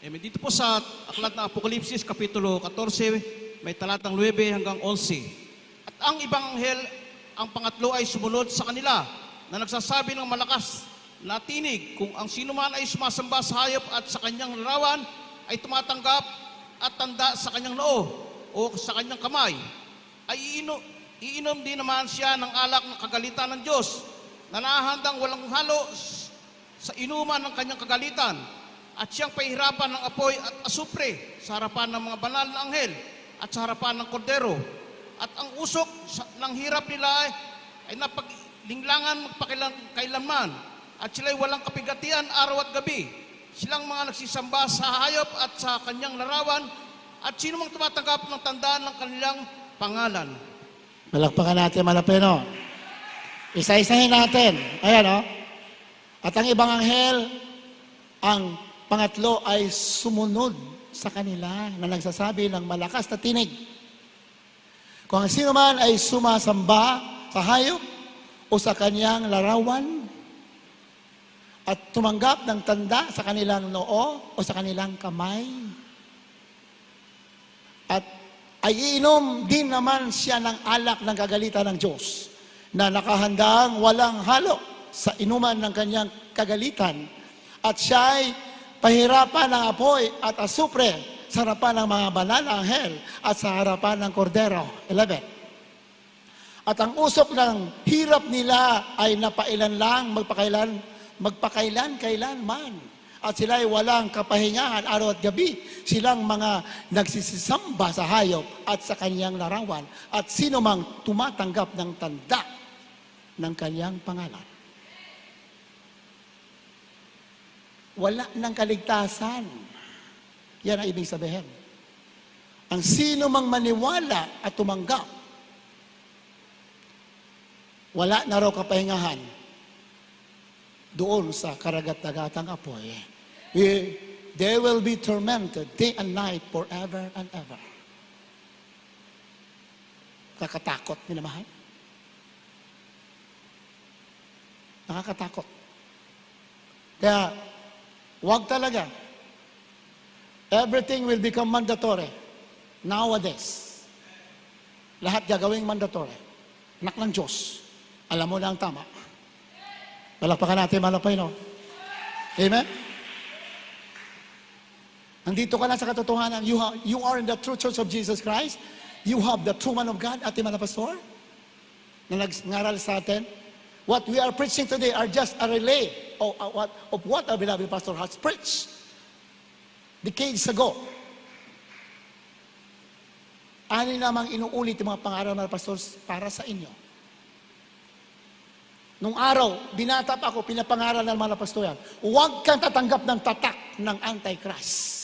Amen. Dito po sa aklat ng Apokalipsis, Kapitulo 14, may talatang 9 hanggang 11. At ang ibang anghel, ang pangatlo ay sumunod sa kanila, na nagsasabi ng malakas na tinig, kung ang sino man ay sumasamba sa hayop at sa kanyang larawan, ay tumatanggap at tanda sa kanyang noo o sa kanyang kamay, ay iinom din naman siya ng alak ng kagalitan ng Diyos, na nahahandang walang halo sa inuman ng kanyang kagalitan, at siyang pahirapan ng apoy at asupre sa harapan ng mga banal na anghel at sa harapan ng kordero. At ang usok ng hirap nila ay napaglinglangan magpakailanman, at sila'y walang kapigatian araw at gabi. Silang mga nagsisamba sa hayop at sa kanyang larawan, at sino mang tumatanggap ng tandaan ng kanilang pangalan. Malakpakan natin, malapino. Isa-isahin natin. Ayan, oh. At ang ibang anghel, ang pangatlo ay sumunod sa kanila na nagsasabi ng malakas na tinig. Kung ang sino man ay sumasamba sa hayop o sa kanyang larawan at tumanggap ng tanda sa kanilang noo o sa kanilang kamay, at ay iinom din naman siya ng alak ng kagalitan ng Diyos na nakahandang walang halo sa inuman ng kanyang kagalitan, at siya ay pahirapan ng apoy at asupre sa harapan ng mga banal na anghel at sa harapan ng kordero. 11. At ang usok ng hirap nila ay napailan lang magpakailan-kailanman. At sila ay walang kapahingahan araw at gabi. Silang mga nagsisisamba sa hayop at sa kanyang larawan, at sino mang tumatanggap ng tanda ng kanyang pangalan. Wala ng kaligtasan. Yan ang ibig sabihin. Ang sino mang maniwala at tumanggap, wala na raw kapahingahan doon sa karagat-dagatang apoy. They will be tormented day and night forever and ever. Nakakatakot, minamahal. Nakakatakot. Kaya, wag talaga. Everything will become mandatory. Nowadays. Lahat gagawing mandatory. Anak ng Diyos. Alam mo na ang tama. Palakpakan natin, malapay, no? Amen? Nandito ka na sa katotohanan. You are in the true church of Jesus Christ. You have the true man of God, ating mga pastor, na nag-ngaral sa atin. What we are preaching today are just a relay of what our beloved pastor has preached decades ago. Ano namang inuulit yung mga pangaral ng pastor para sa inyo. Nung araw, binata pa ako, pinapangaral ng mga pastor yan, huwag kang tatanggap ng tatak ng Antichrist.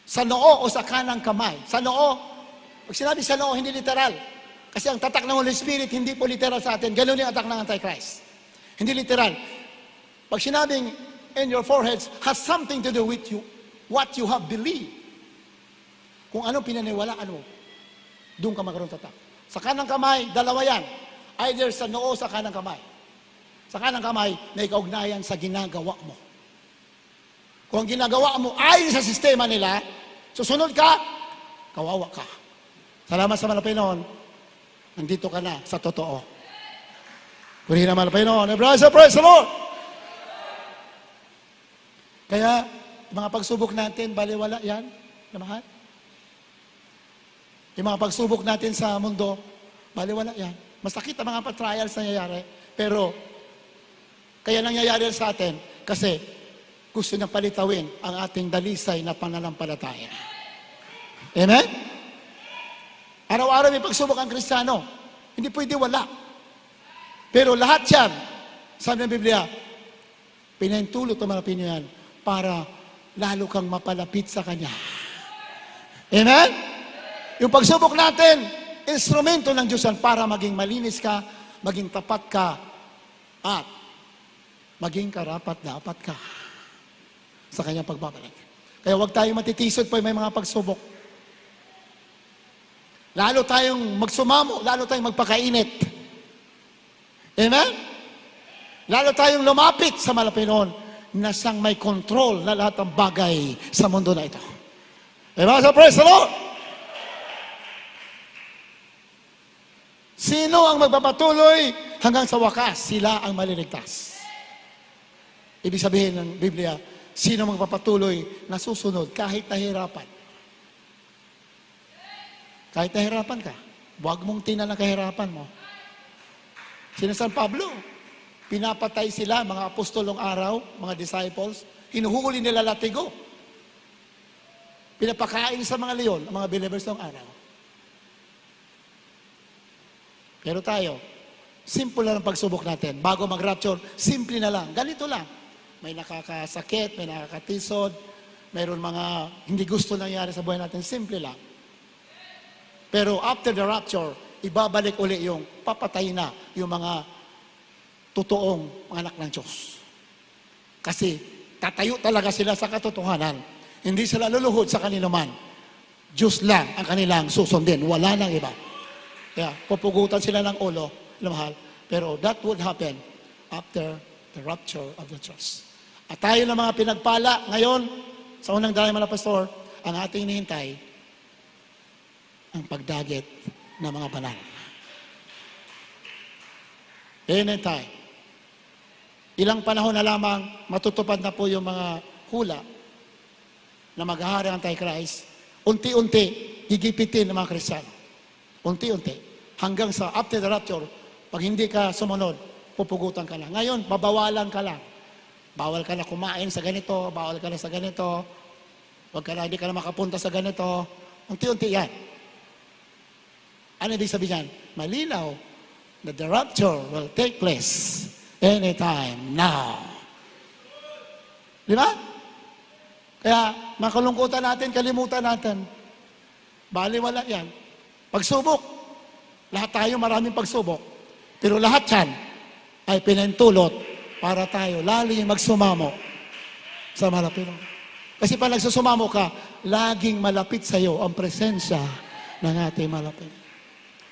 Sa noo o sa kanang kamay. Sa noo, pag sinabi sa noo, hindi literal. Kasi ang tatak ng Holy Spirit, hindi po literal sa atin. Ganun yung atak ng Antichrist. Hindi literal. Pag sinabing in your foreheads, has something to do with you, what you have believed. Kung ano pinaniwalaan mo, doon ka magkaroon tatak. Sa kanang kamay, dalawa yan. Either sa noo o sa kanang kamay. Sa kanang kamay, may kaugnayan sa ginagawa mo. Kung ang ginagawa mo ayon sa sistema nila, susunod ka, kawawa ka. Salamat sa Malapay-noon. Nandito ka na sa totoo. Purihin na Malapay-noon. Praise the Lord! Kaya, mga pagsubok natin, baliwala yan, namahal. Yung mga pagsubok natin sa mundo, baliwala yan. Masakit ang mga trials na nangyayari, pero kaya nangyayari sa atin kasi gusto niyang palitawin ang ating dalisay na pananampalataya. Amen? Araw-araw may pagsubok ang Kristiyano. Hindi pwede wala. Pero lahat yan, sabi ng Biblia, pinahintulot ang mga pinyan para lalo kang mapalapit sa Kanya. Amen? Yung pagsubok natin, instrumento ng Diyos yan para maging malinis ka, maging tapat ka, at maging karapat-dapat ka sa Kanyang pagbabalik. Kaya huwag tayong matitisod po may mga pagsubok. Lalo tayong magsumamo, lalo tayong magpakainit. Amen? Lalo tayong lumapit sa Malapay-noon. na siyang may control na lahat ng bagay sa mundo na ito. Diba? So praise the Lord! Sino ang magpapatuloy hanggang sa wakas? Sila ang maliligtas. Ibig sabihin ng Biblia, sino magpapatuloy na susunod kahit nahirapan? Kahit nahirapan ka, huwag mong tingnan ang kahirapan mo. Sino San Pablo? Pinapatay sila, mga apostolong araw, mga disciples, hinuhuli nila latigo. Pinapakain sa mga leon, ang mga believers ng araw. Pero tayo, simple lang ang pagsubok natin. Bago mag-rapture, simple na lang. Ganito lang. May nakakasakit, may nakakatisod, mayroon mga hindi gusto nangyari sa buhay natin. Simple lang. Pero after the rapture, ibabalik uli yung papatay na yung mga totoong anak ng Diyos. Kasi tatayo talaga sila sa katotohanan. Hindi sila luluhod sa kanino man. Diyos lang ang kanilang susundin. Wala nang iba. Kaya pupugutan sila ng ulo, mahal. Pero that would happen after the rapture of the church. At tayo ng mga pinagpala ngayon, sa unang dahil mga pastor, ang ating hinihintay, ang pagdagit ng mga banal. Anytime. Ilang panahon na lamang matutupad na po yung mga hula na maghahari ang Antichrist. Unti-unti, gigipitin ng mga Kristiyano. Unti-unti. Hanggang sa after the rapture, pag hindi ka sumunod, pupugutan ka lang. Ngayon, babawalan ka lang. Bawal ka na kumain sa ganito, bawal ka na sa ganito, hindi ka na makapunta sa ganito. Unti-unti yan. Ano ibig sabihin yan? Malinaw that the rapture will take place anytime now. Di ba? Kaya makalungkutan natin, kalimutan natin. Baliwala yan. Pagsubok. Lahat tayo maraming pagsubok. Pero lahat yan ay pinintulot para tayo laling magsumamo sa malapit. Kasi pag nagsusumamo ka, laging malapit sa iyo ang presensya ng ating malapit.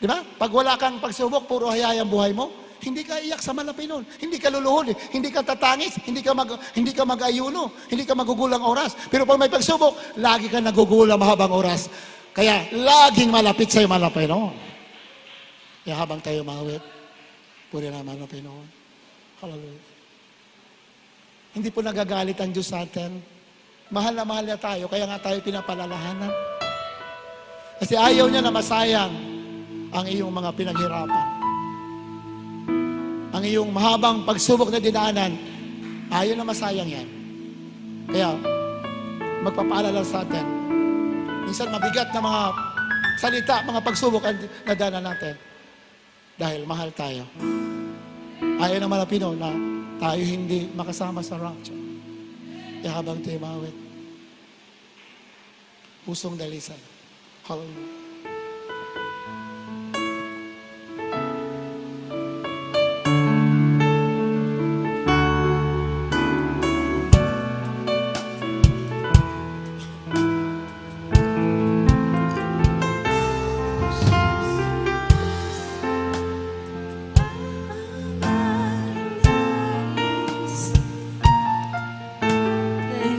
Di ba? Pag wala kang pagsubok, puro hayayang buhay mo, hindi ka iyak sa malapinon, hindi ka luluhod, hindi ka tatangis, hindi ka mag-ayuno, hindi ka magugulang oras. Pero pag may pagsubok, lagi ka nagugulang mahabang oras. Kaya laging malapit sa'yo malapinon. Kaya habang tayo mawit, puri naman malapinon. Hallelujah. Hindi po nagagalit ang Diyos sa atin. Mahal na mahal niya tayo, kaya nga tayo pinapalalahanan. Kasi ayaw niya na masayang ang iyong mga pinaghirapan. Ang iyong mahabang pagsubok na dinaanan, ayaw na masayang yan. Kaya, magpapaalala sa atin. Minsan mabigat na mga salita, mga pagsubok ang nadaanan natin. Dahil mahal tayo. Ayaw ng Malapino na tayo hindi makasama sa rapture. Kaya habang tayo mawit, pusong dalisan. Hallelujah.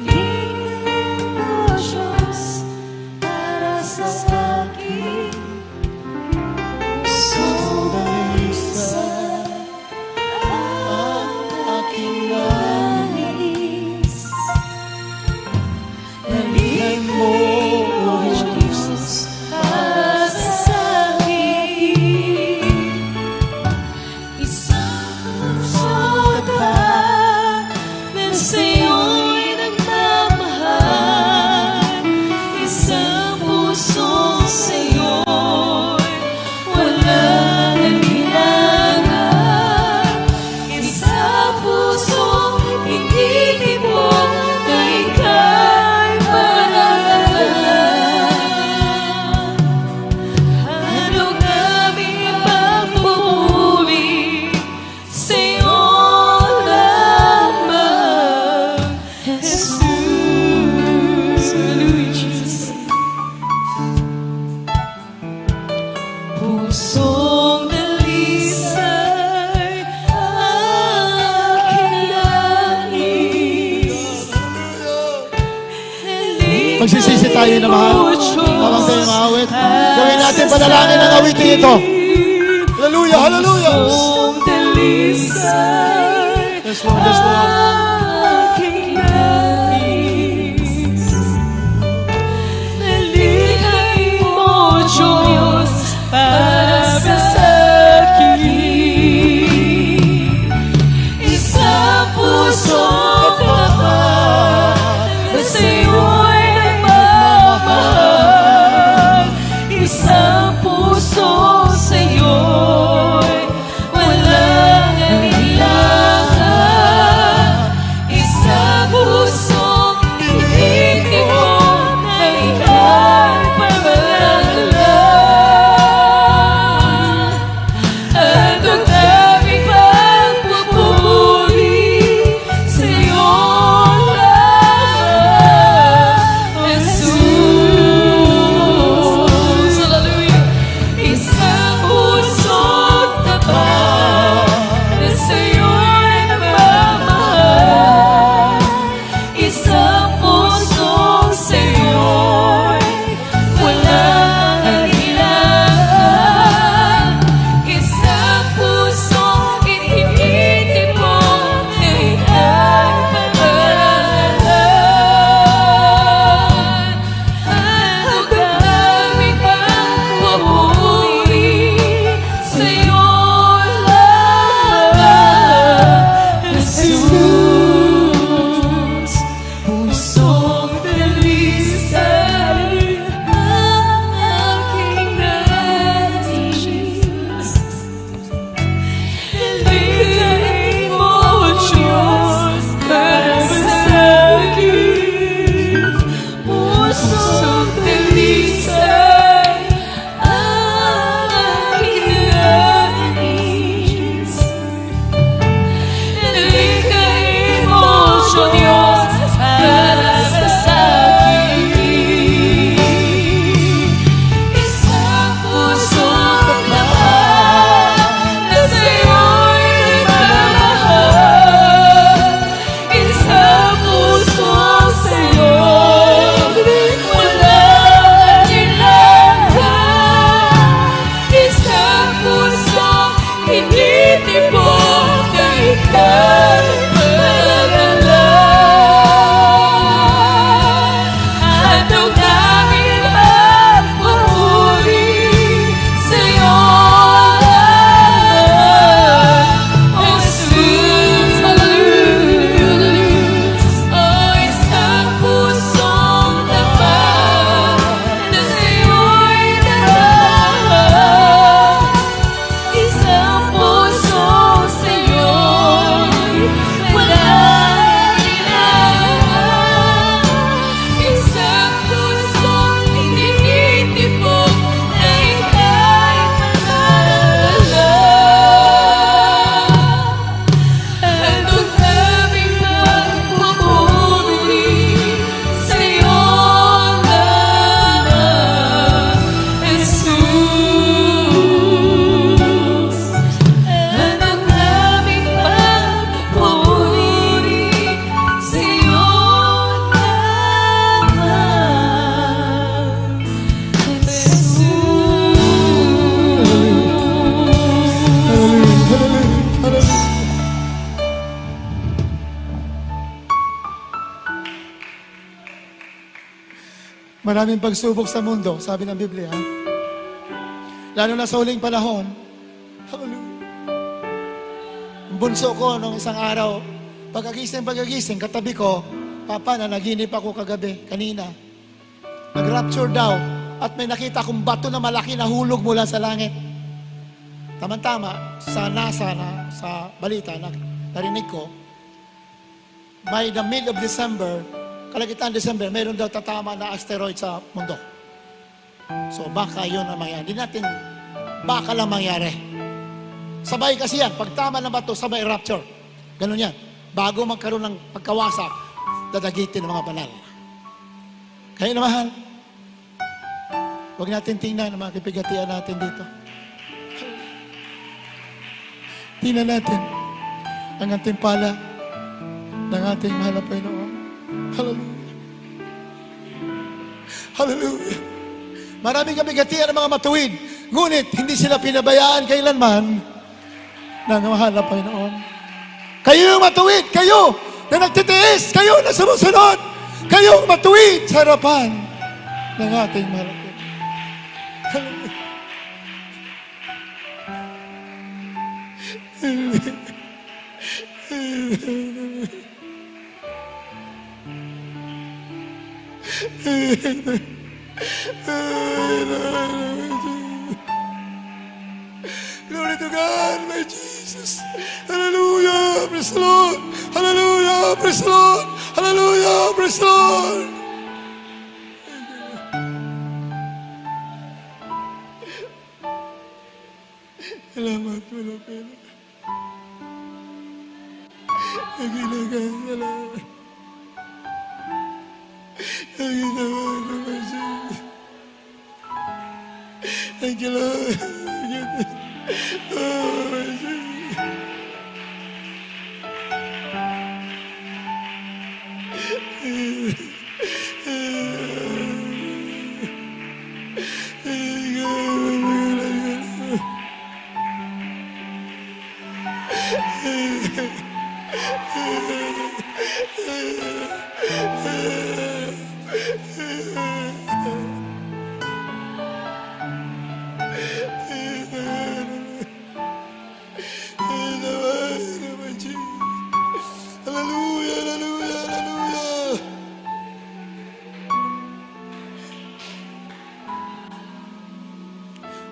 Dalhin mo, Diyos, para sa akin. tayo na mahal. Habang tayo maawit. Gawin natin panalangin ang awitin ito. Hallelujah, hallelujah. Yes, Lord, yes, Lord. Maraming pagsubok sa mundo, sabi ng Biblia. Lalo na sa huling panahon. Hallelujah. Ang bunso ko nung isang araw, pagkagising, katabi ko, Papa, nanaginip ako kagabi, kanina. Nag-rapture daw, at may nakita akong bato na malaki na hulog mula sa langit. Tama-tama, sa NASA, sa balita, narinig ko, by the mid of December, kalagitan December, meron daw tatama na asteroid sa mundo. So baka yun ang mangyari. Hindi natin, baka lang mangyari. Sabay kasi yan. Pag tama na ba ito, sabay rapture. Ganun yan. Bago magkaroon ng pagkawasak, dadagitin ng mga banal. Kaya na mahal, huwag natin tingnan ang mga kipigatian natin dito. Tingnan natin ang antimpala ng ating mahal na Panginoon. Hallelujah. Hallelujah. Maraming kabigatian ng mga matuwid. Ngunit, hindi sila pinabayaan kailanman ng mahal na Panginoon. Kayo yung matuwid, kayo na nagtitiis, kayo na sumusunod, kayo matuwid sa harapan ng ating mahal na Panginoon. Hallelujah. Glory to God, my Jesus. Hallelujah, praise the Lord. Hallelujah, praise the Lord. Hallelujah, praise the Lord. Salamat, wala pera. Nagilagan, salamat. Nagilagan, salamat. Thank you, Lord. Oh, my Jesus. Hallelujah, hallelujah, hallelujah.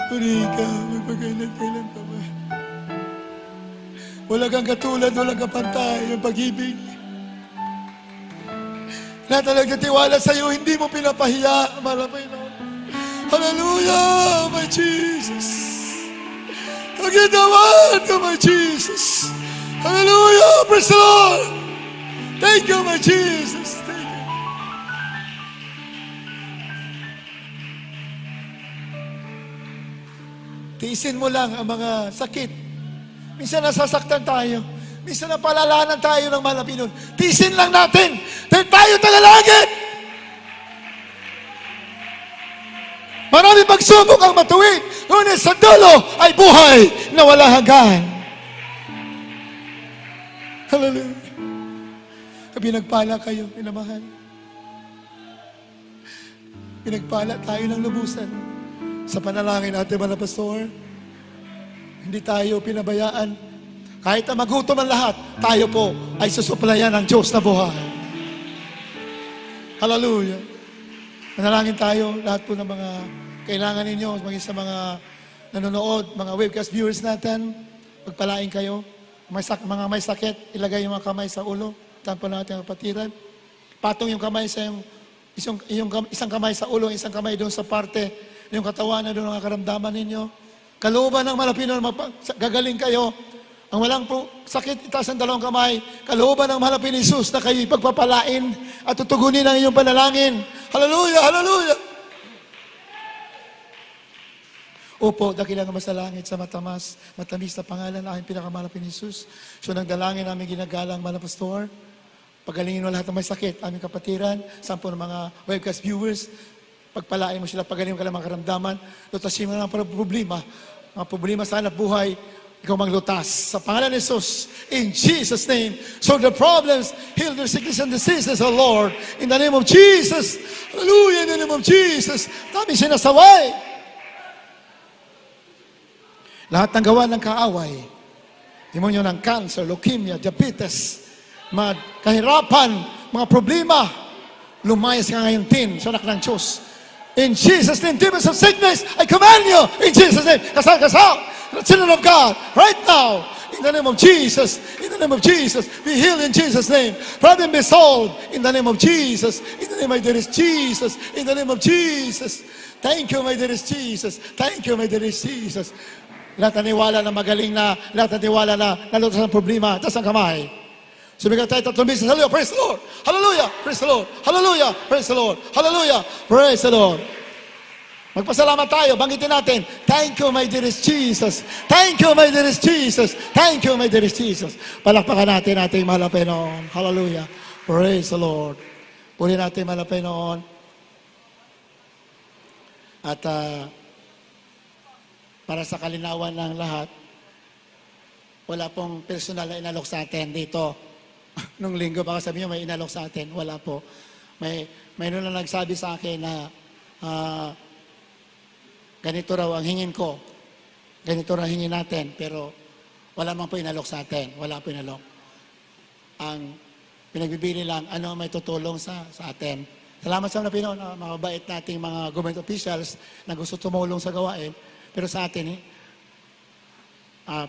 Puri ka, magpagkailan-kailan pa ba? Wala kang katulad, wala kang pantay, yung pag-ibig. Na talaga tiwala sa'yo, hindi mo pinapahiya, malapay na. Hallelujah, my Jesus. Ang ginawa ka, my Jesus. Hallelujah, praise the Lord. Thank you, my Jesus. Thank you. Tiisin mo lang ang mga sakit. Minsan nasasaktan tayo. Minsan napalalanan tayo ng malapinon. Tiisin lang natin. Dahil tayo tagalangit. Marami pagsubok ang matuwid. Ngunit sa dulo ay buhay na wala hanggan. Hallelujah. Pinagpala kayo, pinamahal. Pinagpala tayo ng lubusan. Sa panalangin natin, mga pastor, hindi tayo pinabayaan. Kahit na magutom ang lahat, tayo po ay susuplayan ng Diyos na buhay. Hallelujah. Manalangin tayo, lahat po ng mga kailangan ninyo, maging sa mga nanonood, mga webcast viewers natin, pagpalain kayo. Mga may sakit, ilagay yung mga kamay sa ulo. Tampo natin ang kapatiran. Patong yung kamay sa isang kamay sa ulo, isang kamay doon sa parte, yung katawan na doon ang karamdaman ninyo. Kalooban ng malapinon, gagaling kayo. Ang walang sakit, itaas ang dalawang kamay. Kalooban ng malapin ni Jesus na kayo ipagpapalain at tutugunin ang iyong panalangin. Hallelujah! Hallelujah! Opo, dakilang masalangit sa matamis na pangalan ng aking pinakamalapin ni Jesus. So nagdalangin namin ginagalang mga pastor. Pagalingin mo lahat ng may sakit, aming kapatiran, sampo ng mga webcast viewers. Pagpalain mo sila, pagalingin mo ka lang mga karamdaman. Lutasin mo lang para problema. Mga problema sa hanap buhay, ikaw maglutas. Sa pangalan ni Jesus, in Jesus' name. So the problems, heal their sickness and diseases, O Lord. In the name of Jesus. Hallelujah, in the name of Jesus. Dami sinasaway. Lahat ng gawa ng kaaway. Demonyo ng cancer, leukemia, diabetes, mga kahirapan, mga problema, lumayas ka ngayon tin sa anak ng Diyos. In Jesus' name, demons of sickness, I command you, in Jesus' name, kasal, the children of God, right now, in the name of Jesus, in the name of Jesus, be healed in Jesus' name. Problem be solved, in the name of Jesus, in the name of dearest Jesus, in the name of Jesus. Thank you, my dearest Jesus. Thank you, my dearest Jesus. Lahat na niwala na magaling na, lahat na niwala na nalutas ng problema, taas ang kamay. Sumigat tayo 3 beses. Hallelujah, praise the Lord. Hallelujah, praise the Lord. Hallelujah, praise the Lord. Hallelujah, praise the Lord. Magpasalamat tayo, banggitin natin. Thank you, my dearest Jesus. Thank you, my dearest Jesus. Thank you, my dearest Jesus. Palakpakan natin ating mahal na Panginoon. Hallelujah, praise the Lord. Puri natin mahal na Panginoon. At para sa kalinawan ng lahat, wala pong personal na inalok sa atin dito. Nung linggo baka sabi niyo may inalok sa atin. Wala po. Mayroon lang nagsabi sa akin na ganito raw ang hingin ko. Ganito raw ang hingin natin. Pero wala man po inalok sa atin. Wala po inalok. Ang pinagbibili lang, ano may tutulong sa atin. Salamat sa mga Pinoy, mababait nating mga government officials na gusto tumulong sa gawain. Pero sa atin,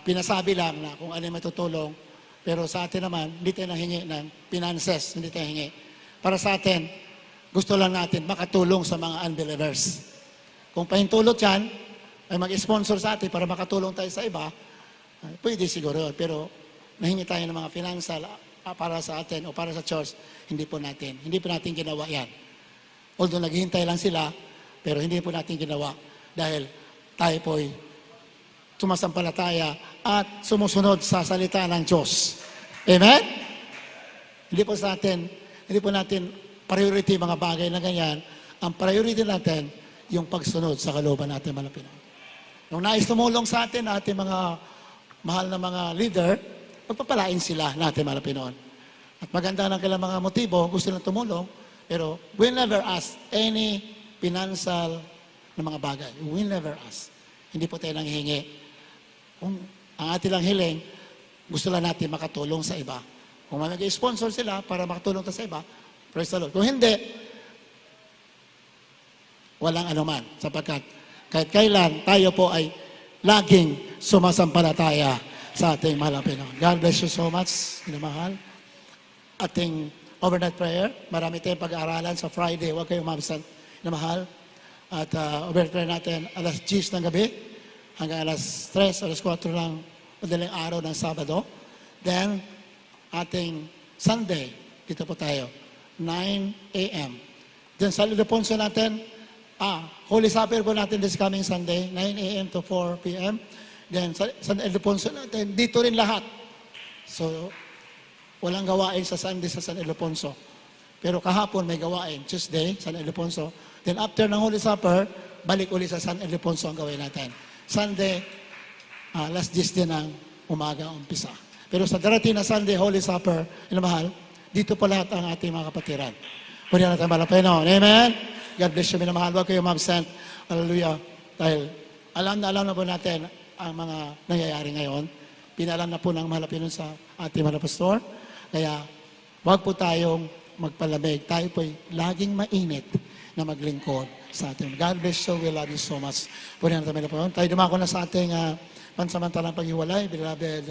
pinasabi lang na kung ano may tutulong. Pero sa atin naman, hindi tayo nahingi ng finances, hindi tayo hingi. Para sa atin, gusto lang natin makatulong sa mga unbelievers. Kung pahintulot yan, ay mag-sponsor sa atin para makatulong tayo sa iba, pwede siguro yun. Pero nahingi tayo ng mga financial para sa atin o para sa church, hindi po natin. Hindi po natin ginawa yan. Although naghihintay lang sila, pero hindi po natin ginawa dahil tayo po'y sumasampalataya at sumusunod sa salita ng Diyos. Amen? Hindi po natin priority mga bagay na ganyan. Ang priority natin, yung pagsunod sa kalooban natin, mga Pinoy. Nung nais tumulong sa atin, ating mga mahal na mga leader, pagpapalain sila natin, mga Pinoy. At maganda ng kailang mga motibo, gusto nilang tumulong, pero we never ask any financial na mga bagay. We never ask. Hindi po tayo nanghihingi. Kung ang ating lang hiling, gusto lang natin makatulong sa iba. Kung may mag-sponsor sila para makatulong tayo sa iba, praise the Lord. Kung hindi, walang anuman. Sapagkat kahit kailan tayo po ay laging sumasampalataya sa ating mahal na Pinoy. God bless you so much, minamahal. Ating overnight prayer, marami tayong pag-aaralan sa Friday. Huwag kayong mabsent, minamahal. At overnight prayer natin, alas 10 ng gabi, hanggang alas 3, alas 4 ng madaling araw ng Sabado. Then, ating Sunday, dito po tayo, 9 a.m. Then sa Ildefonso natin, Holy Supper po natin this coming Sunday, 9 a.m. to 4 p.m. Then sa Ildefonso natin, dito rin lahat. So, walang gawain sa Sunday sa San Ildefonso. Pero kahapon may gawain, Tuesday, San Ildefonso. Then after ng Holy Supper, balik uli sa San Ildefonso ang gawin natin. Sunday, last 10 din ng umaga umpisa. Pero sa darating na Sunday, Holy Supper, mahal, dito po lahat ang ating mga kapatiran. Pwede natin malapeno. Amen? God bless you, minamahal. Huwag kayo mabsent. Hallelujah. Dahil alam na po natin ang mga nangyayari ngayon. Pinalam na po ng mahal na Pinoy sa ating mga pastor. Kaya, huwag po tayong magpalamig. Tayo po'y laging mainit na maglingkod sa ating. God bless you. We love you so much. Pwede natin malapeno. Tayo dumako na sa ating pansamantalang paghiwalay. Beloved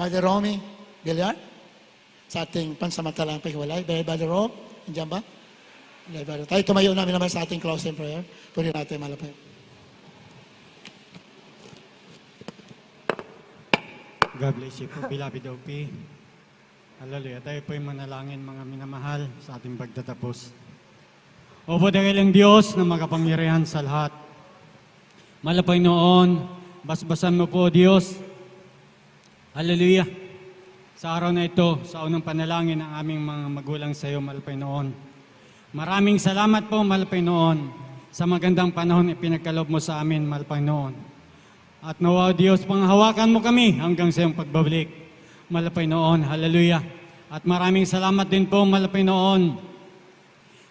Brother Romy Villar. Sa ating pansamantalang paghiwalay. Brother Rom, nandiyan ba? Tayo tumayo namin naman sa ating closing prayer. Pwede natin malapeno. God bless you po, beloved OP. Hallelujah. Tayo po'y manalangin mga minamahal sa ating pagtatapos. O po dakilang Diyos na makapangyarihan sa lahat. Malapay noon, basbasan mo po Diyos. Hallelujah. Sa araw na ito, sa unang panalangin ng aming mga magulang sa iyo, malapay noon. Maraming salamat po, malapay noon, sa magandang panahon ipinagkaloob mo sa amin, malapay noon. At nawa Diyos, panghawakan mo kami hanggang sa iyong pagbabalik. Malapay noon. Hallelujah. At maraming salamat din po, malapay noon,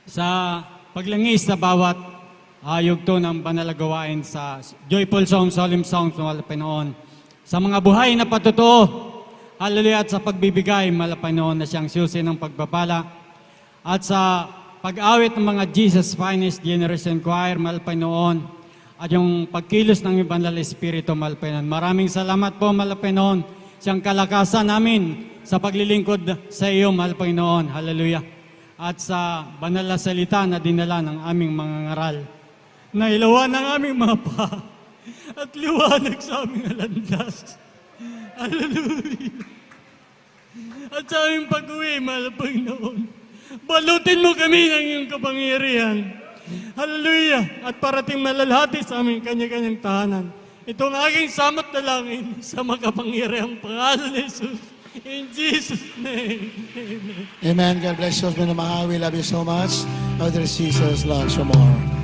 sa paglangis sa bawat yugto ng banalagawain sa Joyful Songs, Solemn Songs, malapay noon. Sa mga buhay na patotoo, hallelujah, at sa pagbibigay, malapay noon na siyang susi ng pagpapala. At sa pag-awit ng mga Jesus Finest Generation Choir, malapay noon. At yung pagkilos ng Banal Espiritu, malapay noon. Maraming salamat po, malapay noon, siyang kalakasan namin sa paglilingkod sa iyo, malapay noon. Hallelujah. At sa banal na salita na dinala ng aming mga ngaral, na ilawan ng aming mga pa, at liwanag sa aming landas. Hallelujah. At sa aming pag-uwi, malapay noon, balutin mo kami ng iyong kapangyarihan. Hallelujah! At parating malalhati sa aming kanya-kanyang tahanan. Itong aking samot na langin sa makapangyarihang pangalan ni Jesus. In Jesus' name. Amen. Amen. God bless you, minamahal. We love you so much. Father Jesus loves you more.